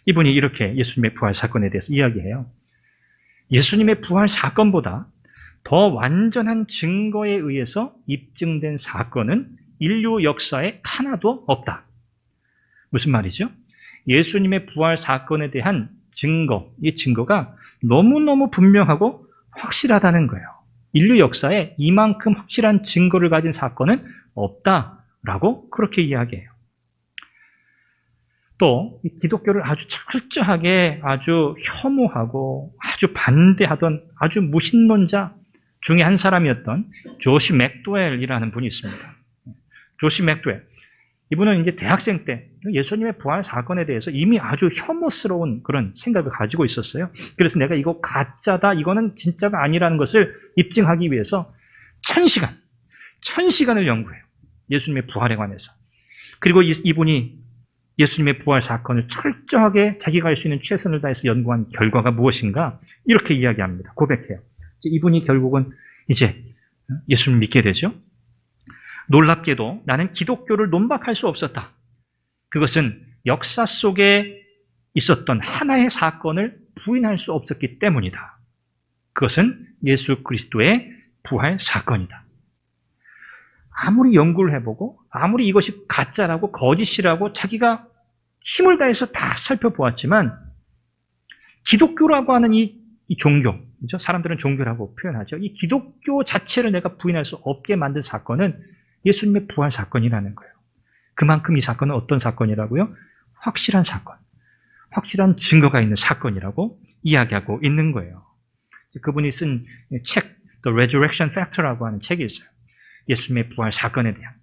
이분이 이렇게 예수님의 부활 사건에 대해서 이야기해요. 예수님의 부활 사건보다 더 완전한 증거에 의해서 입증된 사건은 인류 역사에 하나도 없다. 무슨 말이죠? 예수님의 부활 사건에 대한 증거, 이 증거가 너무너무 분명하고 확실하다는 거예요. 인류 역사에 이만큼 확실한 증거를 가진 사건은 없다라고 그렇게 이야기해요. 또 기독교를 아주 철저하게 아주 혐오하고 아주 반대하던 아주 무신론자 중에 한 사람이었던 조시 맥도웰이라는 분이 있습니다. 조시 맥도웰. 이분은 이제 대학생 때 예수님의 부활 사건에 대해서 이미 아주 혐오스러운 그런 생각을 가지고 있었어요. 그래서 내가 이거 가짜다, 이거는 진짜가 아니라는 것을 입증하기 위해서 1000시간을 연구해요. 예수님의 부활에 관해서. 그리고 이분이 예수님의 부활 사건을 철저하게 자기가 할 수 있는 최선을 다해서 연구한 결과가 무엇인가? 이렇게 이야기합니다. 고백해요. 이분이 결국은 이제 예수님을 믿게 되죠. 놀랍게도 나는 기독교를 논박할 수 없었다. 그것은 역사 속에 있었던 하나의 사건을 부인할 수 없었기 때문이다. 그것은 예수 그리스도의 부활 사건이다. 아무리 연구를 해보고 아무리 이것이 가짜라고 거짓이라고 자기가 힘을 다해서 다 살펴보았지만 기독교라고 하는 이 종교, 그렇죠? 사람들은 종교라고 표현하죠. 이 기독교 자체를 내가 부인할 수 없게 만든 사건은 예수님의 부활 사건이라는 거예요. 그만큼 이 사건은 어떤 사건이라고요? 확실한 사건, 확실한 증거가 있는 사건이라고 이야기하고 있는 거예요. 그분이 쓴 책, The Resurrection Factor라고 하는 책이 있어요. 예수님의 부활 사건에 대한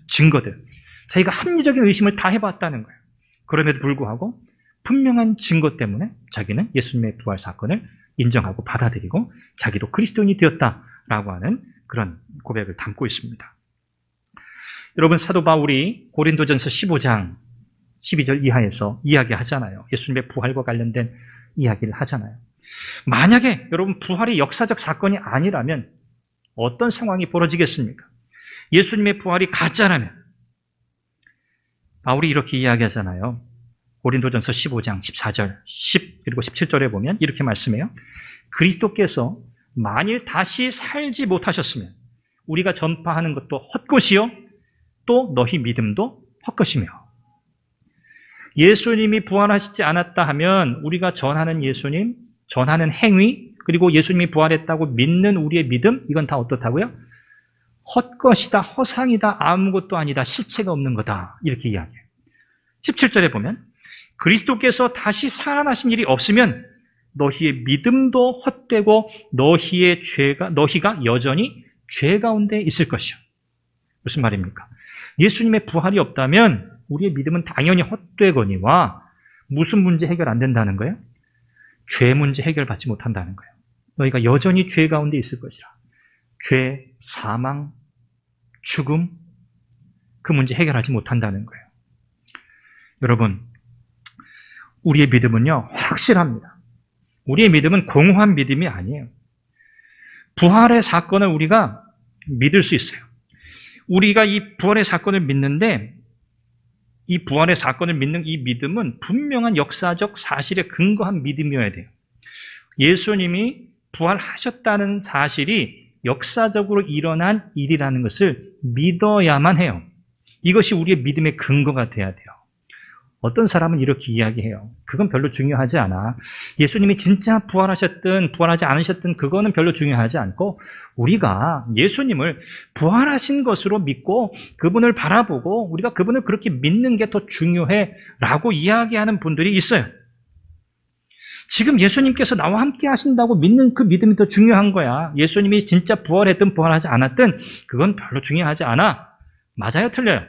증거들. 자기가 합리적인 의심을 다 해봤다는 거예요. 그럼에도 불구하고 분명한 증거 때문에 자기는 예수님의 부활 사건을 인정하고 받아들이고 자기도 그리스도인이 되었다라고 하는 그런 고백을 담고 있습니다. 여러분, 사도 바울이 고린도전서 15장 12절 이하에서 이야기하잖아요. 예수님의 부활과 관련된 이야기를 하잖아요. 만약에 여러분 부활이 역사적 사건이 아니라면 어떤 상황이 벌어지겠습니까? 예수님의 부활이 가짜라면 바울이 이렇게 이야기하잖아요. 고린도전서 15장 14절, 10 그리고 17절에 보면 이렇게 말씀해요. 그리스도께서 만일 다시 살지 못하셨으면 우리가 전파하는 것도 헛것이요 또 너희 믿음도 헛것이며 예수님이 부활하시지 않았다 하면 우리가 전하는 예수님, 전하는 행위 그리고 예수님이 부활했다고 믿는 우리의 믿음 이건 다 어떻다고요? 헛것이다, 허상이다, 아무것도 아니다, 실체가 없는 거다 이렇게 이야기해요. 17절에 보면 그리스도께서 다시 살아나신 일이 없으면 너희의 믿음도 헛되고 너희가 여전히 죄 가운데 있을 것이요. 무슨 말입니까? 예수님의 부활이 없다면 우리의 믿음은 당연히 헛되거니와 무슨 문제 해결 안 된다는 거예요? 죄 문제 해결받지 못한다는 거예요. 너희가 여전히 죄 가운데 있을 것이라. 죄, 사망, 죽음 그 문제 해결하지 못한다는 거예요. 여러분, 우리의 믿음은요 확실합니다. 우리의 믿음은 공허한 믿음이 아니에요. 부활의 사건을 우리가 믿을 수 있어요. 우리가 이 부활의 사건을 믿는데 이 부활의 사건을 믿는 이 믿음은 분명한 역사적 사실에 근거한 믿음이어야 돼요. 예수님이 부활하셨다는 사실이 역사적으로 일어난 일이라는 것을 믿어야만 해요. 이것이 우리의 믿음의 근거가 돼야 돼요. 어떤 사람은 이렇게 이야기해요. 그건 별로 중요하지 않아. 예수님이 진짜 부활하셨든 부활하지 않으셨든 그거는 별로 중요하지 않고 우리가 예수님을 부활하신 것으로 믿고 그분을 바라보고 우리가 그분을 그렇게 믿는 게 더 중요해 라고 이야기하는 분들이 있어요. 지금 예수님께서 나와 함께 하신다고 믿는 그 믿음이 더 중요한 거야. 예수님이 진짜 부활했든 부활하지 않았든 그건 별로 중요하지 않아. 맞아요? 틀려요?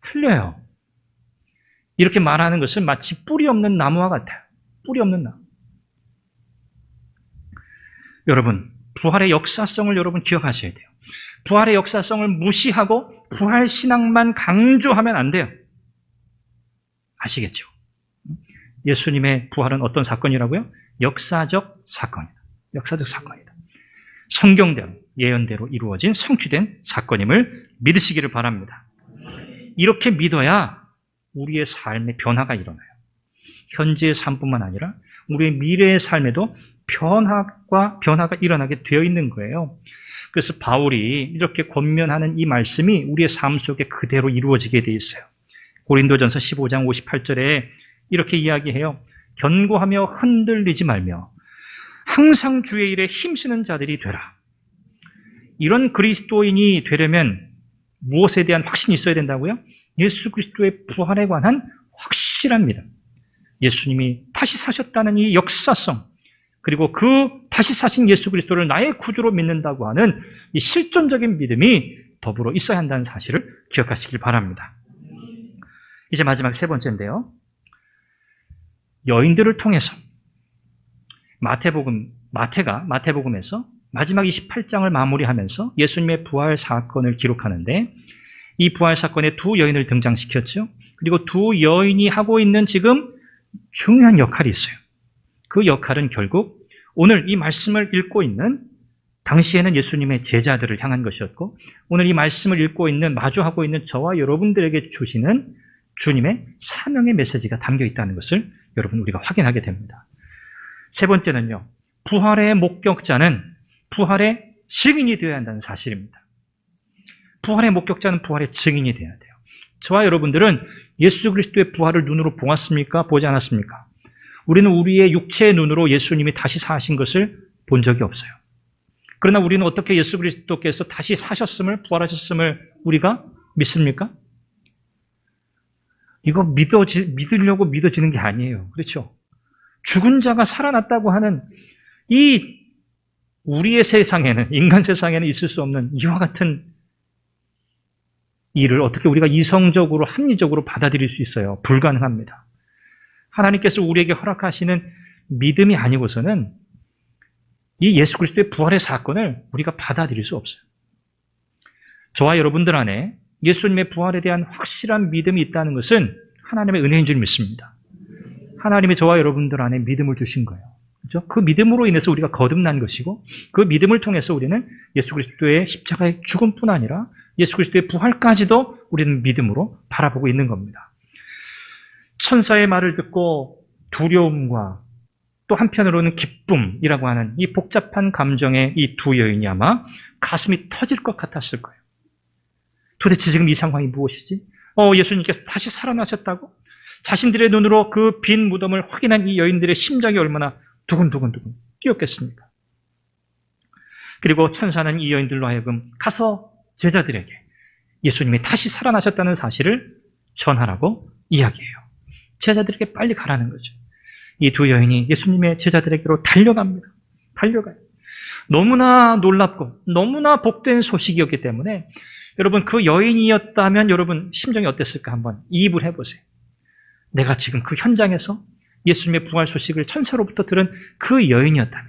틀려요. 이렇게 말하는 것은 마치 뿌리 없는 나무와 같아요. 뿌리 없는 나무. 여러분, 부활의 역사성을 여러분 기억하셔야 돼요. 부활의 역사성을 무시하고 부활 신앙만 강조하면 안 돼요. 아시겠죠? 예수님의 부활은 어떤 사건이라고요? 역사적 사건이다. 역사적 사건이다. 성경대로, 예언대로 이루어진 성취된 사건임을 믿으시기를 바랍니다. 이렇게 믿어야 우리의 삶의 변화가 일어나요. 현재의 삶뿐만 아니라 우리의 미래의 삶에도 변화가 일어나게 되어 있는 거예요. 그래서 바울이 이렇게 권면하는 이 말씀이 우리의 삶 속에 그대로 이루어지게 돼 있어요. 고린도전서 15장 58절에 이렇게 이야기해요. 견고하며 흔들리지 말며 항상 주의 일에 힘쓰는 자들이 되라. 이런 그리스도인이 되려면 무엇에 대한 확신이 있어야 된다고요? 예수 그리스도의 부활에 관한 확실한 믿음. 예수님이 다시 사셨다는 이 역사성, 그리고 그 다시 사신 예수 그리스도를 나의 구주로 믿는다고 하는 이 실존적인 믿음이 더불어 있어야 한다는 사실을 기억하시길 바랍니다. 이제 마지막 세 번째인데요. 여인들을 통해서 마태가 마태복음에서 마지막 28장을 마무리하면서 예수님의 부활 사건을 기록하는데 이 부활 사건에 두 여인을 등장시켰죠. 그리고 두 여인이 하고 있는 지금 중요한 역할이 있어요. 그 역할은 결국 오늘 이 말씀을 읽고 있는 당시에는 예수님의 제자들을 향한 것이었고 오늘 이 말씀을 읽고 있는 마주하고 있는 저와 여러분들에게 주시는 주님의 사명의 메시지가 담겨 있다는 것을 여러분 우리가 확인하게 됩니다. 세 번째는요. 부활의 목격자는 부활의 증인이 되어야 한다는 사실입니다. 부활의 목격자는 부활의 증인이 되어야 돼요. 저와 여러분들은 예수 그리스도의 부활을 눈으로 보았습니까? 보지 않았습니까? 우리는 우리의 육체의 눈으로 예수님이 다시 사신 것을 본 적이 없어요. 그러나 우리는 어떻게 예수 그리스도께서 다시 사셨음을, 부활하셨음을 우리가 믿습니까? 이거 믿으려고 믿어지는 게 아니에요. 그렇죠? 죽은 자가 살아났다고 하는 이 우리의 세상에는, 인간 세상에는 있을 수 없는 이와 같은 일을 어떻게 우리가 이성적으로, 합리적으로 받아들일 수 있어요? 불가능합니다. 하나님께서 우리에게 허락하시는 믿음이 아니고서는 이 예수 그리스도의 부활의 사건을 우리가 받아들일 수 없어요. 저와 여러분들 안에 예수님의 부활에 대한 확실한 믿음이 있다는 것은 하나님의 은혜인 줄 믿습니다. 하나님이 저와 여러분들 안에 믿음을 주신 거예요. 그렇죠? 그 믿음으로 인해서 우리가 거듭난 것이고 그 믿음을 통해서 우리는 예수 그리스도의 십자가의 죽음뿐 아니라 예수 그리스도의 부활까지도 우리는 믿음으로 바라보고 있는 겁니다. 천사의 말을 듣고 두려움과 또 한편으로는 기쁨이라고 하는 이 복잡한 감정의 이 두 여인이 아마 가슴이 터질 것 같았을 거예요. 도대체 지금 이 상황이 무엇이지? 예수님께서 다시 살아나셨다고? 자신들의 눈으로 그 빈 무덤을 확인한 이 여인들의 심장이 얼마나 두근두근 뛰었겠습니까? 그리고 천사는 이 여인들로 하여금 가서 제자들에게 예수님이 다시 살아나셨다는 사실을 전하라고 이야기해요. 제자들에게 빨리 가라는 거죠. 이 두 여인이 예수님의 제자들에게로 달려갑니다. 달려가요. 너무나 놀랍고 너무나 복된 소식이었기 때문에 여러분 그 여인이었다면 여러분 심정이 어땠을까 한번 이입을 해보세요. 내가 지금 그 현장에서 예수님의 부활 소식을 천사로부터 들은 그 여인이었다면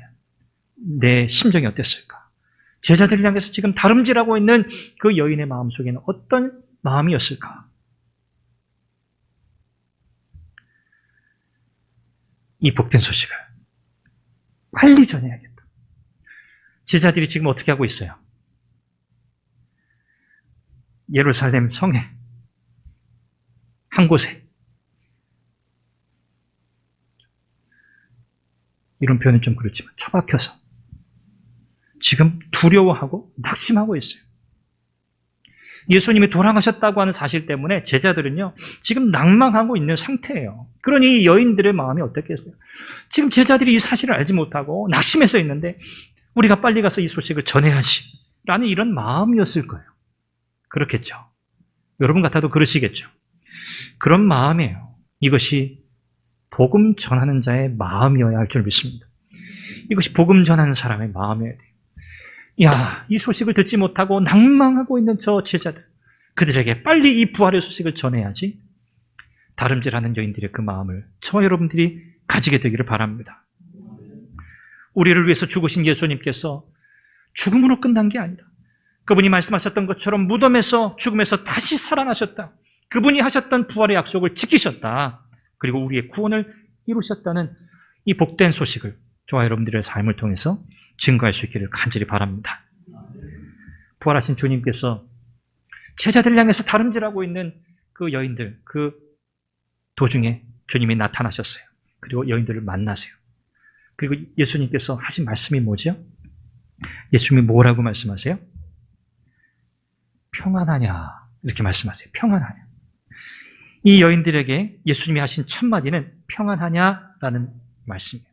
내 심정이 어땠을까? 제자들을 향해서 지금 다름질하고 있는 그 여인의 마음속에는 어떤 마음이었을까? 이 복된 소식을 빨리 전해야겠다. 제자들이 지금 어떻게 하고 있어요? 예루살렘 성에 한 곳에 이런 표현은 좀 그렇지만 처박혀서 지금 두려워하고 낙심하고 있어요. 예수님이 돌아가셨다고 하는 사실 때문에 제자들은요 지금 낭망하고 있는 상태예요. 그러니 여인들의 마음이 어떻겠어요? 지금 제자들이 이 사실을 알지 못하고 낙심해서 있는데 우리가 빨리 가서 이 소식을 전해야지 라는 이런 마음이었을 거예요. 그렇겠죠. 여러분 같아도 그러시겠죠. 그런 마음이에요. 이것이 복음 전하는 자의 마음이어야 할 줄 믿습니다. 이것이 복음 전하는 사람의 마음이어야 돼요. 야, 이 소식을 듣지 못하고 낭망하고 있는 저 제자들, 그들에게 빨리 이 부활의 소식을 전해야지. 다름질하는 여인들의 그 마음을 저와 여러분들이 가지게 되기를 바랍니다. 우리를 위해서 죽으신 예수님께서 죽음으로 끝난 게 아니다. 그분이 말씀하셨던 것처럼 무덤에서 죽음에서 다시 살아나셨다. 그분이 하셨던 부활의 약속을 지키셨다. 그리고 우리의 구원을 이루셨다는 이 복된 소식을 저와 여러분들의 삶을 통해서 증거할 수 있기를 간절히 바랍니다. 부활하신 주님께서 제자들을 향해서 다름질하고 있는 그 여인들, 그 도중에 주님이 나타나셨어요. 그리고 여인들을 만나세요. 그리고 예수님께서 하신 말씀이 뭐죠? 예수님이 뭐라고 말씀하세요? 평안하냐, 이렇게 말씀하세요. 평안하냐. 이 여인들에게 예수님이 하신 첫 마디는 평안하냐라는 말씀이에요.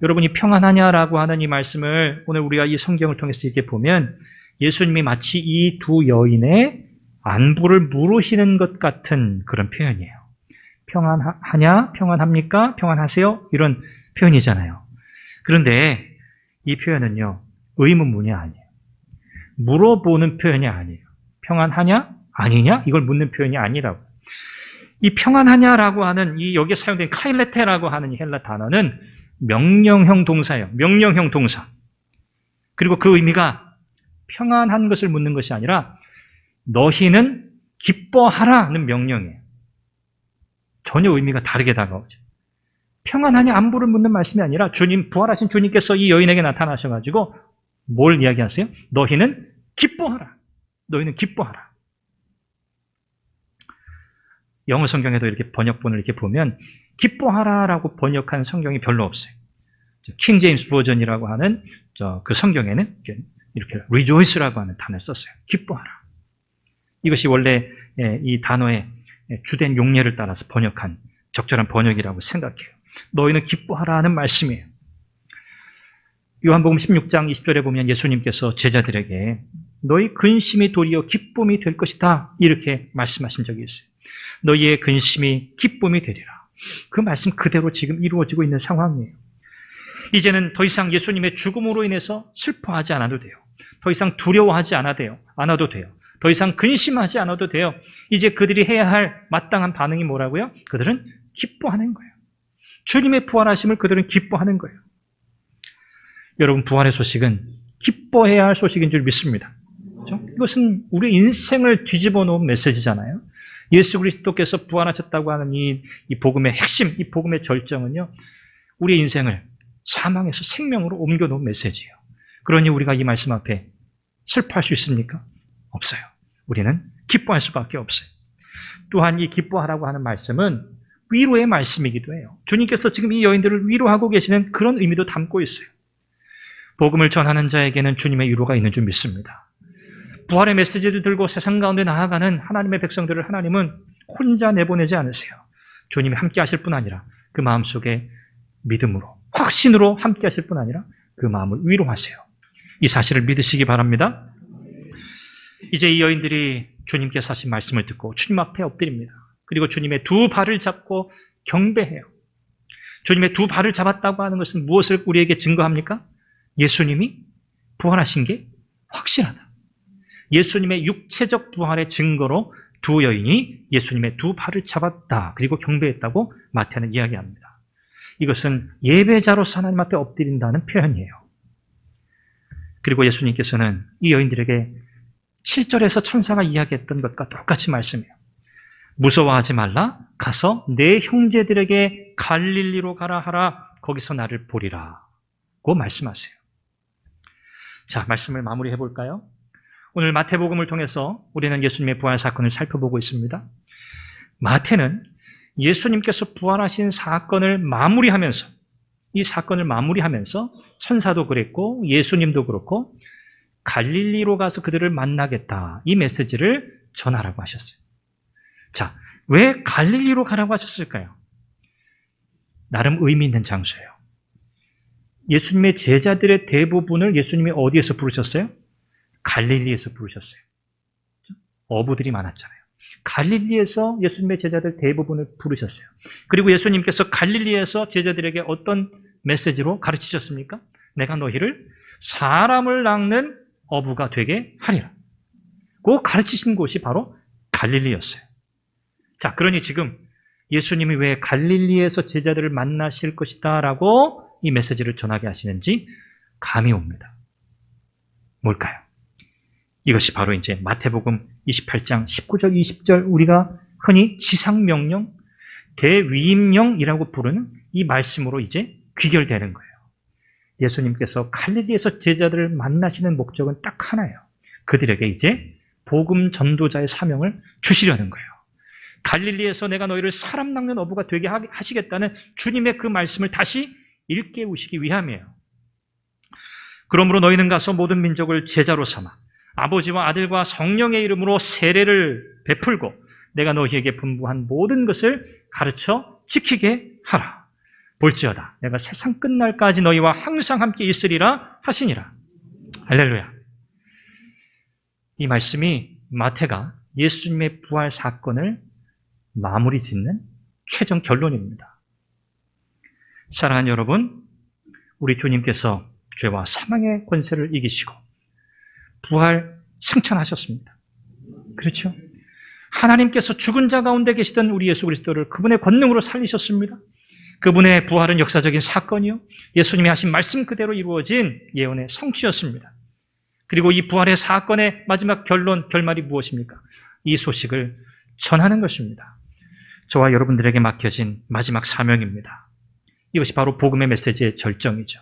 여러분이 평안하냐라고 하는 이 말씀을 오늘 우리가 이 성경을 통해서 이렇게 보면 예수님이 마치 이 두 여인의 안부를 물으시는 것 같은 그런 표현이에요. 평안하냐? 평안합니까? 평안하세요? 이런 표현이잖아요. 그런데 이 표현은요, 의문문이 아니에요. 물어보는 표현이 아니에요. 평안하냐? 아니냐? 이걸 묻는 표현이 아니라고. 이 평안하냐라고 하는 이 여기에 사용된 카일레테라고 하는 이 헬라 단어는 명령형 동사예요. 명령형 동사. 그리고 그 의미가 평안한 것을 묻는 것이 아니라 너희는 기뻐하라는 명령이에요. 전혀 의미가 다르게 다가오죠. 평안하냐 안부를 묻는 말씀이 아니라 주님, 부활하신 주님께서 이 여인에게 나타나셔가지고 뭘 이야기하세요? 너희는 기뻐하라. 너희는 기뻐하라. 영어 성경에도 이렇게 번역본을 이렇게 보면 기뻐하라라고 번역한 성경이 별로 없어요. 킹 제임스 버전이라고 하는 그 성경에는 이렇게 rejoice라고 하는 단어를 썼어요. 기뻐하라. 이것이 원래 이 단어의 주된 용례를 따라서 번역한 적절한 번역이라고 생각해요. 너희는 기뻐하라 하는 말씀이에요. 요한복음 16장 20절에 보면 예수님께서 제자들에게 너희 근심이 도리어 기쁨이 될 것이다 이렇게 말씀하신 적이 있어요. 너희의 근심이 기쁨이 되리라. 그 말씀 그대로 지금 이루어지고 있는 상황이에요. 이제는 더 이상 예수님의 죽음으로 인해서 슬퍼하지 않아도 돼요. 더 이상 두려워하지 않아도 돼요. 더 이상 근심하지 않아도 돼요. 이제 그들이 해야 할 마땅한 반응이 뭐라고요? 그들은 기뻐하는 거예요. 주님의 부활하심을 그들은 기뻐하는 거예요. 여러분, 부활의 소식은 기뻐해야 할 소식인 줄 믿습니다. 그렇죠? 이것은 우리 인생을 뒤집어 놓은 메시지잖아요. 예수 그리스도께서 부활하셨다고 하는 이 복음의 핵심, 이 복음의 절정은요, 우리의 인생을 사망에서 생명으로 옮겨 놓은 메시지예요. 그러니 우리가 이 말씀 앞에 슬퍼할 수 있습니까? 없어요. 우리는 기뻐할 수밖에 없어요. 또한 이 기뻐하라고 하는 말씀은 위로의 말씀이기도 해요. 주님께서 지금 이 여인들을 위로하고 계시는 그런 의미도 담고 있어요. 복음을 전하는 자에게는 주님의 위로가 있는 줄 믿습니다. 부활의 메시지를 들고 세상 가운데 나아가는 하나님의 백성들을 하나님은 혼자 내보내지 않으세요. 주님이 함께 하실 뿐 아니라 그 마음속에 믿음으로, 확신으로 함께 하실 뿐 아니라 그 마음을 위로하세요. 이 사실을 믿으시기 바랍니다. 이제 이 여인들이 주님께서 하신 말씀을 듣고 주님 앞에 엎드립니다. 그리고 주님의 두 발을 잡고 경배해요. 주님의 두 발을 잡았다고 하는 것은 무엇을 우리에게 증거합니까? 예수님이 부활하신 게 확실하다. 예수님의 육체적 부활의 증거로 두 여인이 예수님의 두 발을 잡았다. 그리고 경배했다고 마태는 이야기합니다. 이것은 예배자로서 하나님 앞에 엎드린다는 표현이에요. 그리고 예수님께서는 이 여인들에게 7절에서 천사가 이야기했던 것과 똑같이 말씀해요. 무서워하지 말라. 가서 내 형제들에게 갈릴리로 가라 하라. 거기서 나를 보리라. 고 말씀하세요. 자, 말씀을 마무리해 볼까요? 오늘 마태복음을 통해서 우리는 예수님의 부활 사건을 살펴보고 있습니다. 마태는 예수님께서 부활하신 사건을 마무리하면서, 이 사건을 마무리하면서 천사도 그랬고 예수님도 그렇고 갈릴리로 가서 그들을 만나겠다, 이 메시지를 전하라고 하셨어요. 자, 왜 갈릴리로 가라고 하셨을까요? 나름 의미 있는 장소예요. 예수님의 제자들의 대부분을 예수님이 어디에서 부르셨어요? 갈릴리에서 부르셨어요. 어부들이 많았잖아요. 갈릴리에서 예수님의 제자들 대부분을 부르셨어요. 그리고 예수님께서 갈릴리에서 제자들에게 어떤 메시지로 가르치셨습니까? 내가 너희를 사람을 낚는 어부가 되게 하리라. 그 가르치신 곳이 바로 갈릴리였어요. 자, 그러니 지금 예수님이 왜 갈릴리에서 제자들을 만나실 것이다 라고 이 메시지를 전하게 하시는지 감이 옵니다. 뭘까요? 이것이 바로 이제 마태복음 28장 19절, 20절 우리가 흔히 지상명령, 대위임령이라고 부르는 이 말씀으로 이제 귀결되는 거예요. 예수님께서 갈릴리에서 제자들을 만나시는 목적은 딱 하나예요. 그들에게 이제 복음 전도자의 사명을 주시려는 거예요. 갈릴리에서 내가 너희를 사람 낚는 어부가 되게 하시겠다는 주님의 그 말씀을 다시 일깨우시기 위함이에요. 그러므로 너희는 가서 모든 민족을 제자로 삼아 아버지와 아들과 성령의 이름으로 세례를 베풀고 내가 너희에게 분부한 모든 것을 가르쳐 지키게 하라. 볼지어다 내가 세상 끝날까지 너희와 항상 함께 있으리라 하시니라. 할렐루야. 이 말씀이 마태가 예수님의 부활 사건을 마무리 짓는 최종 결론입니다. 사랑하는 여러분, 우리 주님께서 죄와 사망의 권세를 이기시고 부활 승천하셨습니다. 그렇죠? 하나님께서 죽은 자 가운데 계시던 우리 예수 그리스도를 그분의 권능으로 살리셨습니다. 그분의 부활은 역사적인 사건이요, 예수님이 하신 말씀 그대로 이루어진 예언의 성취였습니다. 그리고 이 부활의 사건의 마지막 결말이 무엇입니까? 이 소식을 전하는 것입니다. 저와 여러분들에게 맡겨진 마지막 사명입니다. 이것이 바로 복음의 메시지의 절정이죠.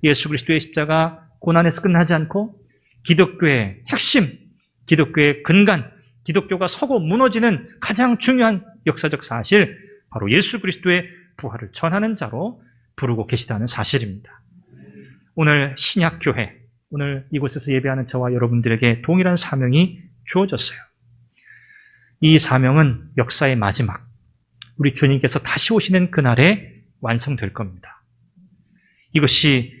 예수 그리스도의 십자가 고난에서 끝나지 않고 기독교의 핵심, 기독교의 근간, 기독교가 서고 무너지는 가장 중요한 역사적 사실, 바로 예수 그리스도의 부활을 전하는 자로 부르고 계시다는 사실입니다. 오늘 신약교회, 오늘 이곳에서 예배하는 저와 여러분들에게 동일한 사명이 주어졌어요. 이 사명은 역사의 마지막, 우리 주님께서 다시 오시는 그날에 완성될 겁니다. 이것이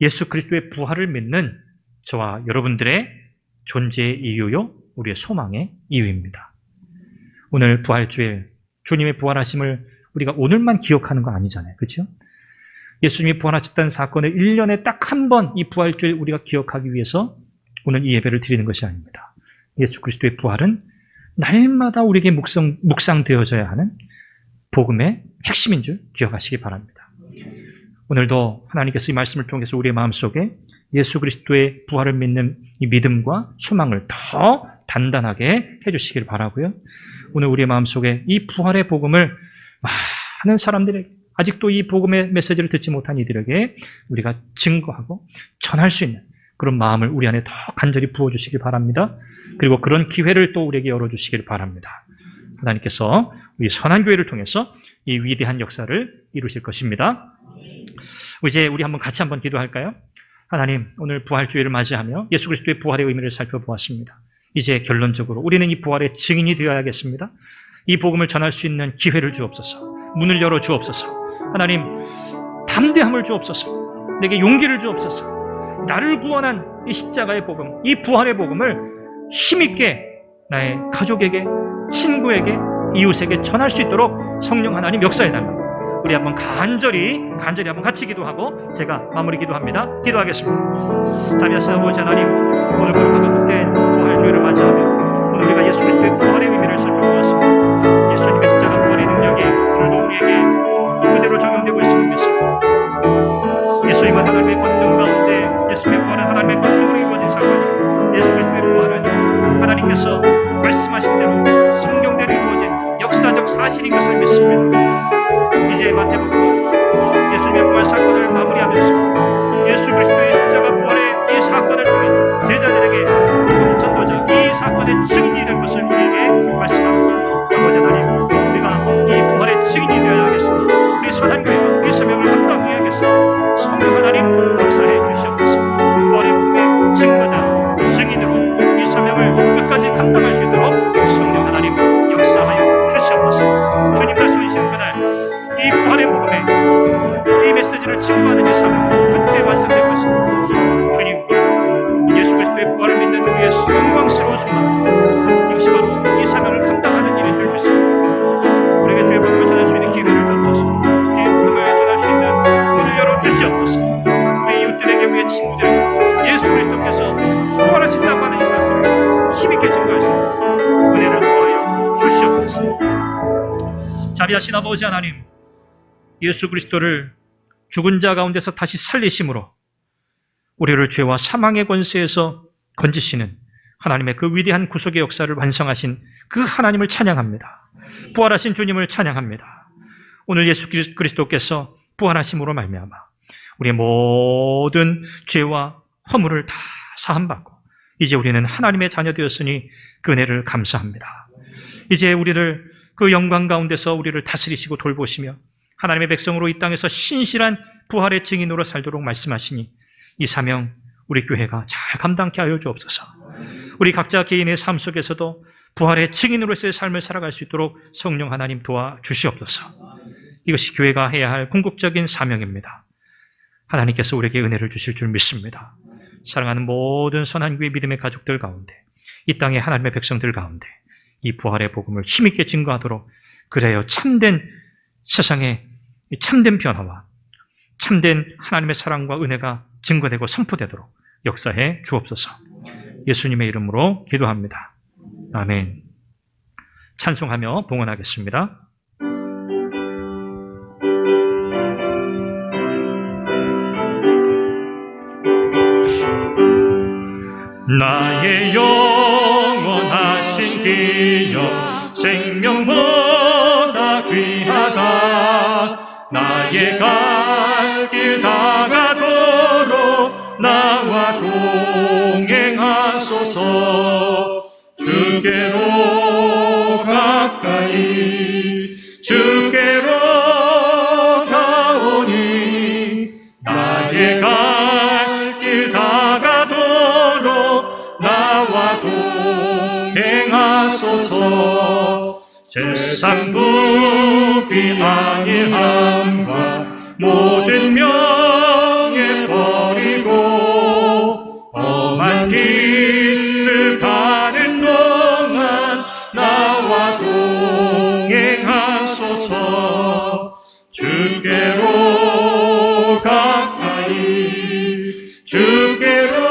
예수 그리스도의 부활을 믿는 저와 여러분들의 존재의 이유요, 우리의 소망의 이유입니다. 오늘 부활주일, 주님의 부활하심을 우리가 오늘만 기억하는 거 아니잖아요. 그렇죠? 예수님이 부활하셨다는 사건을 1년에 딱 한 번 이 부활주일 우리가 기억하기 위해서 오늘 이 예배를 드리는 것이 아닙니다. 예수 그리스도의 부활은 날마다 우리에게 묵상되어져야 하는 복음의 핵심인 줄 기억하시기 바랍니다. 오늘도 하나님께서 이 말씀을 통해서 우리의 마음속에 예수 그리스도의 부활을 믿는 이 믿음과 소망을 더 단단하게 해주시길 바라고요. 오늘 우리의 마음속에 이 부활의 복음을 많은 사람들에게, 아직도 이 복음의 메시지를 듣지 못한 이들에게 우리가 증거하고 전할 수 있는 그런 마음을 우리 안에 더 간절히 부어주시길 바랍니다. 그리고 그런 기회를 또 우리에게 열어주시길 바랍니다. 하나님께서 우리 선한교회를 통해서 이 위대한 역사를 이루실 것입니다. 이제 우리 같이 한번 기도할까요? 하나님, 오늘 부활주의를 맞이하며 예수 그리스도의 부활의 의미를 살펴보았습니다. 이제 결론적으로 우리는 이 부활의 증인이 되어야겠습니다. 이 복음을 전할 수 있는 기회를 주옵소서. 문을 열어 주옵소서. 하나님, 담대함을 주옵소서. 내게 용기를 주옵소서. 나를 구원한 이 십자가의 복음, 이 부활의 복음을 힘있게 나의 가족에게, 친구에게, 이웃에게 전할 수 있도록 성령 하나님 역사해 달라고. 우리 한번 간절히 한번 같이 기도하고 제가 마무리 기도합니다. 기도하겠습니다. 자비하시는 아버지 하나님, 오늘 거룩하고 복된 부활주의를 맞이하며 오늘 우리가 예수 그리스도의 부활의 의미를 살펴보았습니다. 예수님의 십자가 부활의 능력이 오늘도 우리에게 그대로 적용되고 있음을 믿습니다. 예수님은 하나님의 권능 가운데, 예수님의 부활은 하나님의 권능으로 이루어진 사건이고, 예수 그리스도의 부활은 하나님께서 말씀하신 대로 성령대로 이루어진 역사적 사실인 것을 믿습니다. 이제 마태복음 예수님의 부활 사건을 마무리하면서 예수 그리스도의 십자가 부활의 이 사건을 통해 제자들에게 복음 전도자, 이 사건의 증인이 될 것을 우리에게 말씀합니다. 아버지 하나님, 우리가 이 부활의 증인이 되어야 하겠습니다. 우리 선한교회가 이 사명을 감당해야겠습니다. 성령 하나님 역사해 주시옵소서. 부활의 복음의 증거자, 증인으로 이 사명을 끝까지 감당할 수 있도록 성령 하나님 역사하여 주시옵소서. 주님 다시 오시는 그날 이 부활의 복음에 이 메시지를 증거하는 이 사명 그때 완성될 것입니다. 주님, 예수 그리스도의 부활을 믿는 우리의 영광스러운 소망, 이것이 바로 이 사명을 감당하는 일인 줄 믿습니다. 우리에게 주의 복음을 전할 수 있는 기회를 주옵소서. 주의 복음을 전할 수 있는 문을 열어 주시옵소서. 우리 이웃들에게, 우리의 친구들에게 예수 그리스도께서 부활하신다고 하는 이 사실을 힘있게 증거할 수 있는 은혜를 더하여 주시옵소서. 자비하신 아버지 하나님, 예수 그리스도를 죽은 자 가운데서 다시 살리심으로 우리를 죄와 사망의 권세에서 건지시는 하나님의 그 위대한 구속의 역사를 완성하신 그 하나님을 찬양합니다. 부활하신 주님을 찬양합니다. 오늘 예수 그리스도께서 부활하심으로 말미암아 우리의 모든 죄와 허물을 다 사함받고 이제 우리는 하나님의 자녀 되었으니 그 은혜를 감사합니다. 이제 우리를 그 영광 가운데서 우리를 다스리시고 돌보시며 하나님의 백성으로 이 땅에서 신실한 부활의 증인으로 살도록 말씀하시니 이 사명 우리 교회가 잘 감당케 하여 주옵소서. 우리 각자 개인의 삶 속에서도 부활의 증인으로서의 삶을 살아갈 수 있도록 성령 하나님 도와주시옵소서. 이것이 교회가 해야 할 궁극적인 사명입니다. 하나님께서 우리에게 은혜를 주실 줄 믿습니다. 사랑하는 모든 선한 교회 믿음의 가족들 가운데 이 땅의 하나님의 백성들 가운데 이 부활의 복음을 힘있게 증거하도록 그래야 참된 세상의 참된 변화와 참된 하나님의 사랑과 은혜가 증거되고 선포되도록 역사해 주옵소서. 예수님의 이름으로 기도합니다. 아멘. 찬송하며 봉헌하겠습니다. 나의 영원하신 기억 생명보다 귀하다. 나의 갈 길 다가도록 나와 동행하소서. 주께로 가까이 주께로 가오니 나의 갈 길 다가도록 나와 동행하소서. 세상 부귀 안일함과 모든 명예 버리고 험한 길을 가는 동안 나와 동행하소서. 주께로 가까이 주께로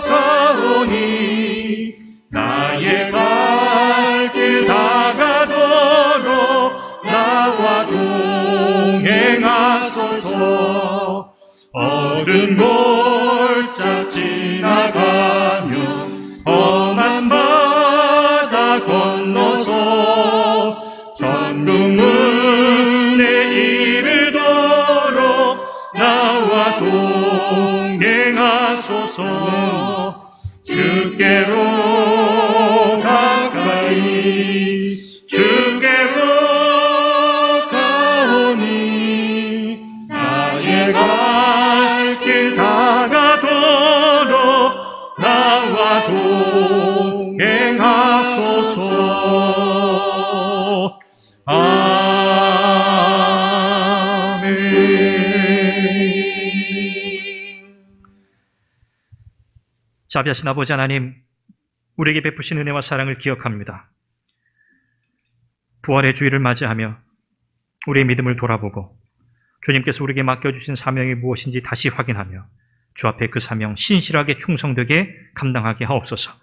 가오니 나의 갈 길 다가도록 나와 동행하소서. 어두운 골짜 지나가며 험한 바다 건너서 천국문에 이르도록 나와 동행하소서. 주께로 가까이 주께로 가오니 나의 갈 길 다가도록 나와 동행하소서. 아멘. 자비하신 아버지 하나님, 우리에게 베푸신 은혜와 사랑을 기억합니다. 부활의 주일을 맞이하며 우리의 믿음을 돌아보고 주님께서 우리에게 맡겨주신 사명이 무엇인지 다시 확인하며 주 앞에 그 사명 신실하게 충성되게 감당하게 하옵소서.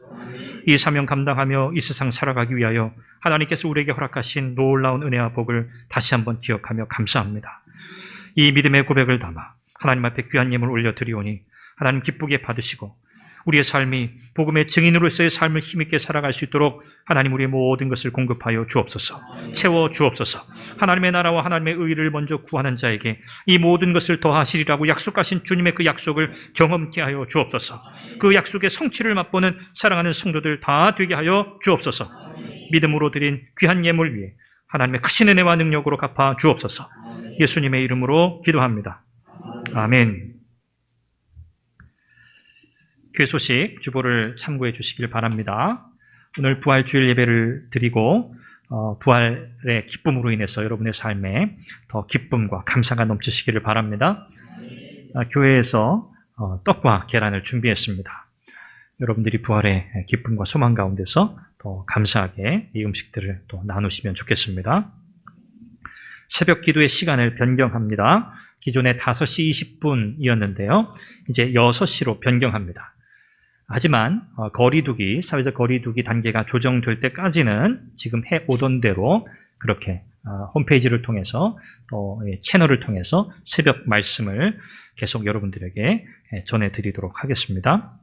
이 사명 감당하며 이 세상 살아가기 위하여 하나님께서 우리에게 허락하신 놀라운 은혜와 복을 다시 한번 기억하며 감사합니다. 이 믿음의 고백을 담아 하나님 앞에 귀한 예물 올려드리오니 하나님 기쁘게 받으시고 우리의 삶이 복음의 증인으로서의 삶을 힘있게 살아갈 수 있도록 하나님 우리의 모든 것을 공급하여 주옵소서. 채워 주옵소서. 하나님의 나라와 하나님의 의를 먼저 구하는 자에게 이 모든 것을 더하시리라고 약속하신 주님의 그 약속을 경험케 하여 주옵소서. 그 약속의 성취를 맛보는 사랑하는 성도들 다 되게 하여 주옵소서. 믿음으로 드린 귀한 예물 위에 하나님의 크신 은혜와 능력으로 갚아 주옵소서. 예수님의 이름으로 기도합니다. 아멘. 교회 소식 주보를 참고해 주시길 바랍니다. 오늘 부활주일 예배를 드리고 부활의 기쁨으로 인해서 여러분의 삶에 더 기쁨과 감사가 넘치시기를 바랍니다. 교회에서 떡과 계란을 준비했습니다. 여러분들이 부활의 기쁨과 소망 가운데서 더 감사하게 이 음식들을 또 나누시면 좋겠습니다. 새벽 기도의 시간을 변경합니다. 기존에 5시 20분이었는데요. 이제 6시로 변경합니다. 하지만 거리두기, 사회적 거리두기 단계가 조정될 때까지는 지금 해오던 대로 그렇게 홈페이지를 통해서 또 채널을 통해서 새벽 말씀을 계속 여러분들에게 전해드리도록 하겠습니다.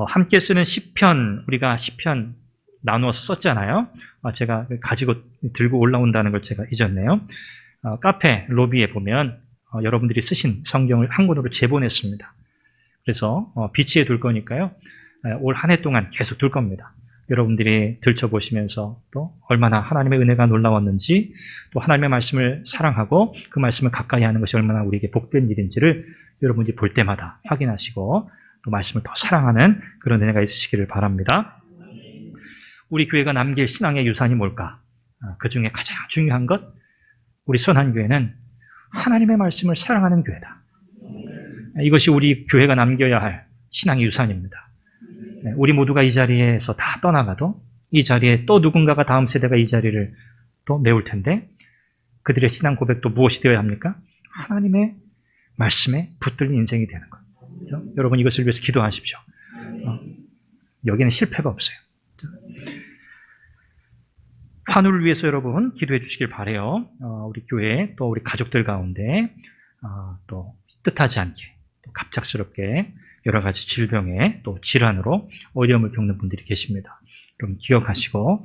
함께 쓰는 시편, 우리가 시편 나누어서 썼잖아요. 제가 가지고 들고 올라온다는 걸 제가 잊었네요. 카페 로비에 보면 여러분들이 쓰신 성경을 한 권으로 재본했습니다. 그래서 비치에 둘 거니까요. 올 한 해 동안 계속 둘 겁니다. 여러분들이 들춰보시면서 또 얼마나 하나님의 은혜가 놀라웠는지, 또 하나님의 말씀을 사랑하고 그 말씀을 가까이 하는 것이 얼마나 우리에게 복된 일인지를 여러분이 볼 때마다 확인하시고 또 말씀을 더 사랑하는 그런 은혜가 있으시기를 바랍니다. 우리 교회가 남길 신앙의 유산이 뭘까? 그 중에 가장 중요한 것, 우리 선한교회는 하나님의 말씀을 사랑하는 교회다. 이것이 우리 교회가 남겨야 할 신앙의 유산입니다. 우리 모두가 이 자리에서 다 떠나가도 이 자리에 또 누군가가 다음 세대가 이 자리를 또 메울 텐데, 그들의 신앙 고백도 무엇이 되어야 합니까? 하나님의 말씀에 붙들린 인생이 되는 것. 그렇죠? 여러분 이것을 위해서 기도하십시오. 여기는 실패가 없어요. 환우를 위해서 여러분 기도해 주시길 바라요. 우리 교회 또 우리 가족들 가운데 또 뜻하지 않게 또 갑작스럽게 여러 가지 질병에 또 질환으로 어려움을 겪는 분들이 계십니다. 여러분 기억하시고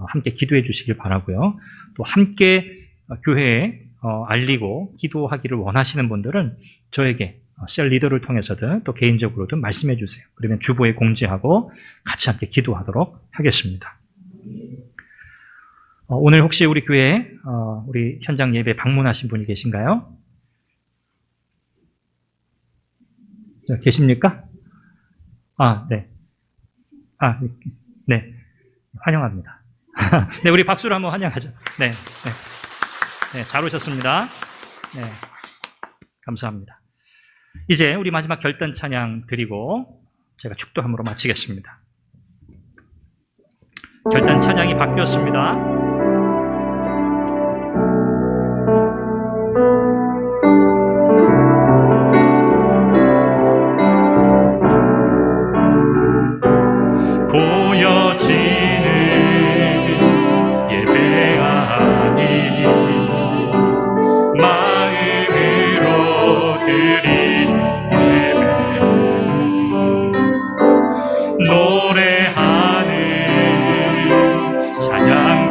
함께 기도해 주시길 바라고요. 또 함께 교회에 알리고 기도하기를 원하시는 분들은 저에게 셀 리더를 통해서든 또 개인적으로든 말씀해 주세요. 그러면 주보에 공지하고 같이 함께 기도하도록 하겠습니다. 오늘 혹시 우리 교회에 우리 현장 예배 방문하신 분이 계신가요? 계십니까? 네. 네. 환영합니다. 네, 우리 박수로 한번 환영하죠. 네. 잘 오셨습니다. 네. 감사합니다. 이제 우리 마지막 결단 찬양 드리고 제가 축도함으로 마치겠습니다. 결단 찬양이 바뀌었습니다. 보여지는 예배 아니 마음으로 드린 예배, 노래하는 찬양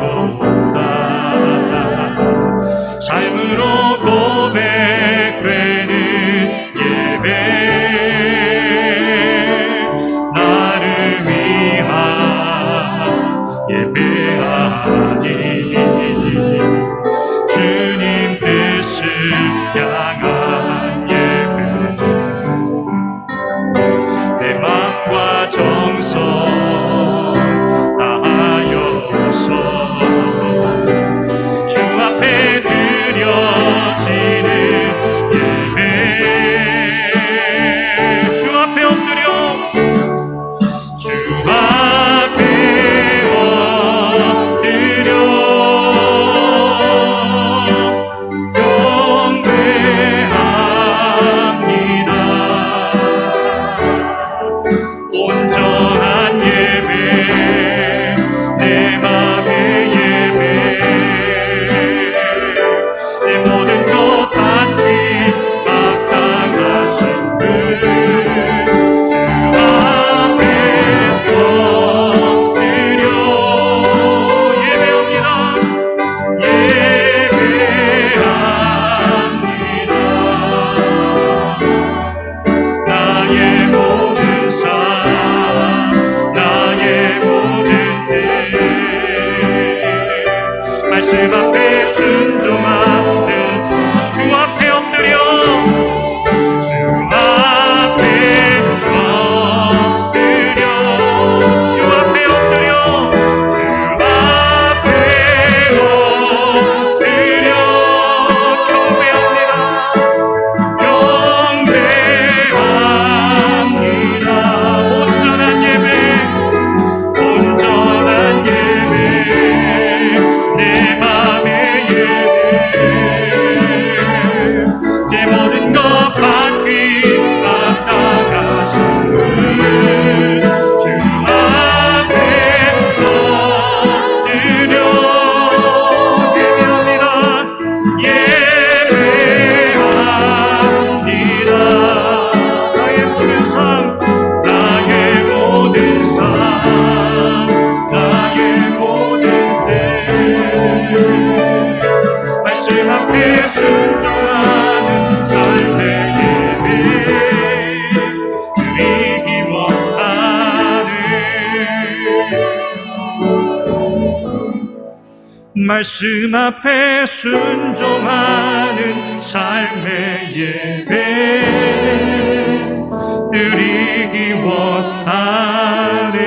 말씀 앞에 순종하는 삶의 예배 드리기 원하네.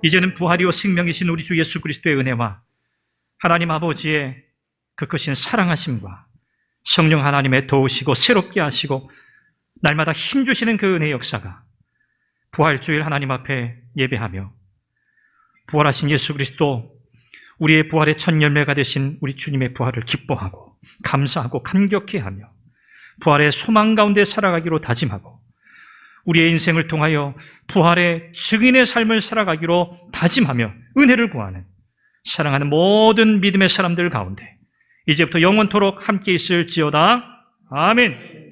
이제는 부활이요 생명이신 우리 주 예수 그리스도의 은혜와 하나님 아버지의 그 크신 사랑하심과 성령 하나님의 도우시고 새롭게 하시고 날마다 힘주시는 그 은혜의 역사가 부활주일 하나님 앞에 예배하며 부활하신 예수 그리스도 우리의 부활의 첫 열매가 되신 우리 주님의 부활을 기뻐하고 감사하고 감격해하며 부활의 소망 가운데 살아가기로 다짐하고 우리의 인생을 통하여 부활의 증인의 삶을 살아가기로 다짐하며 은혜를 구하는 사랑하는 모든 믿음의 사람들 가운데 이제부터 영원토록 함께 있을지어다. 아멘.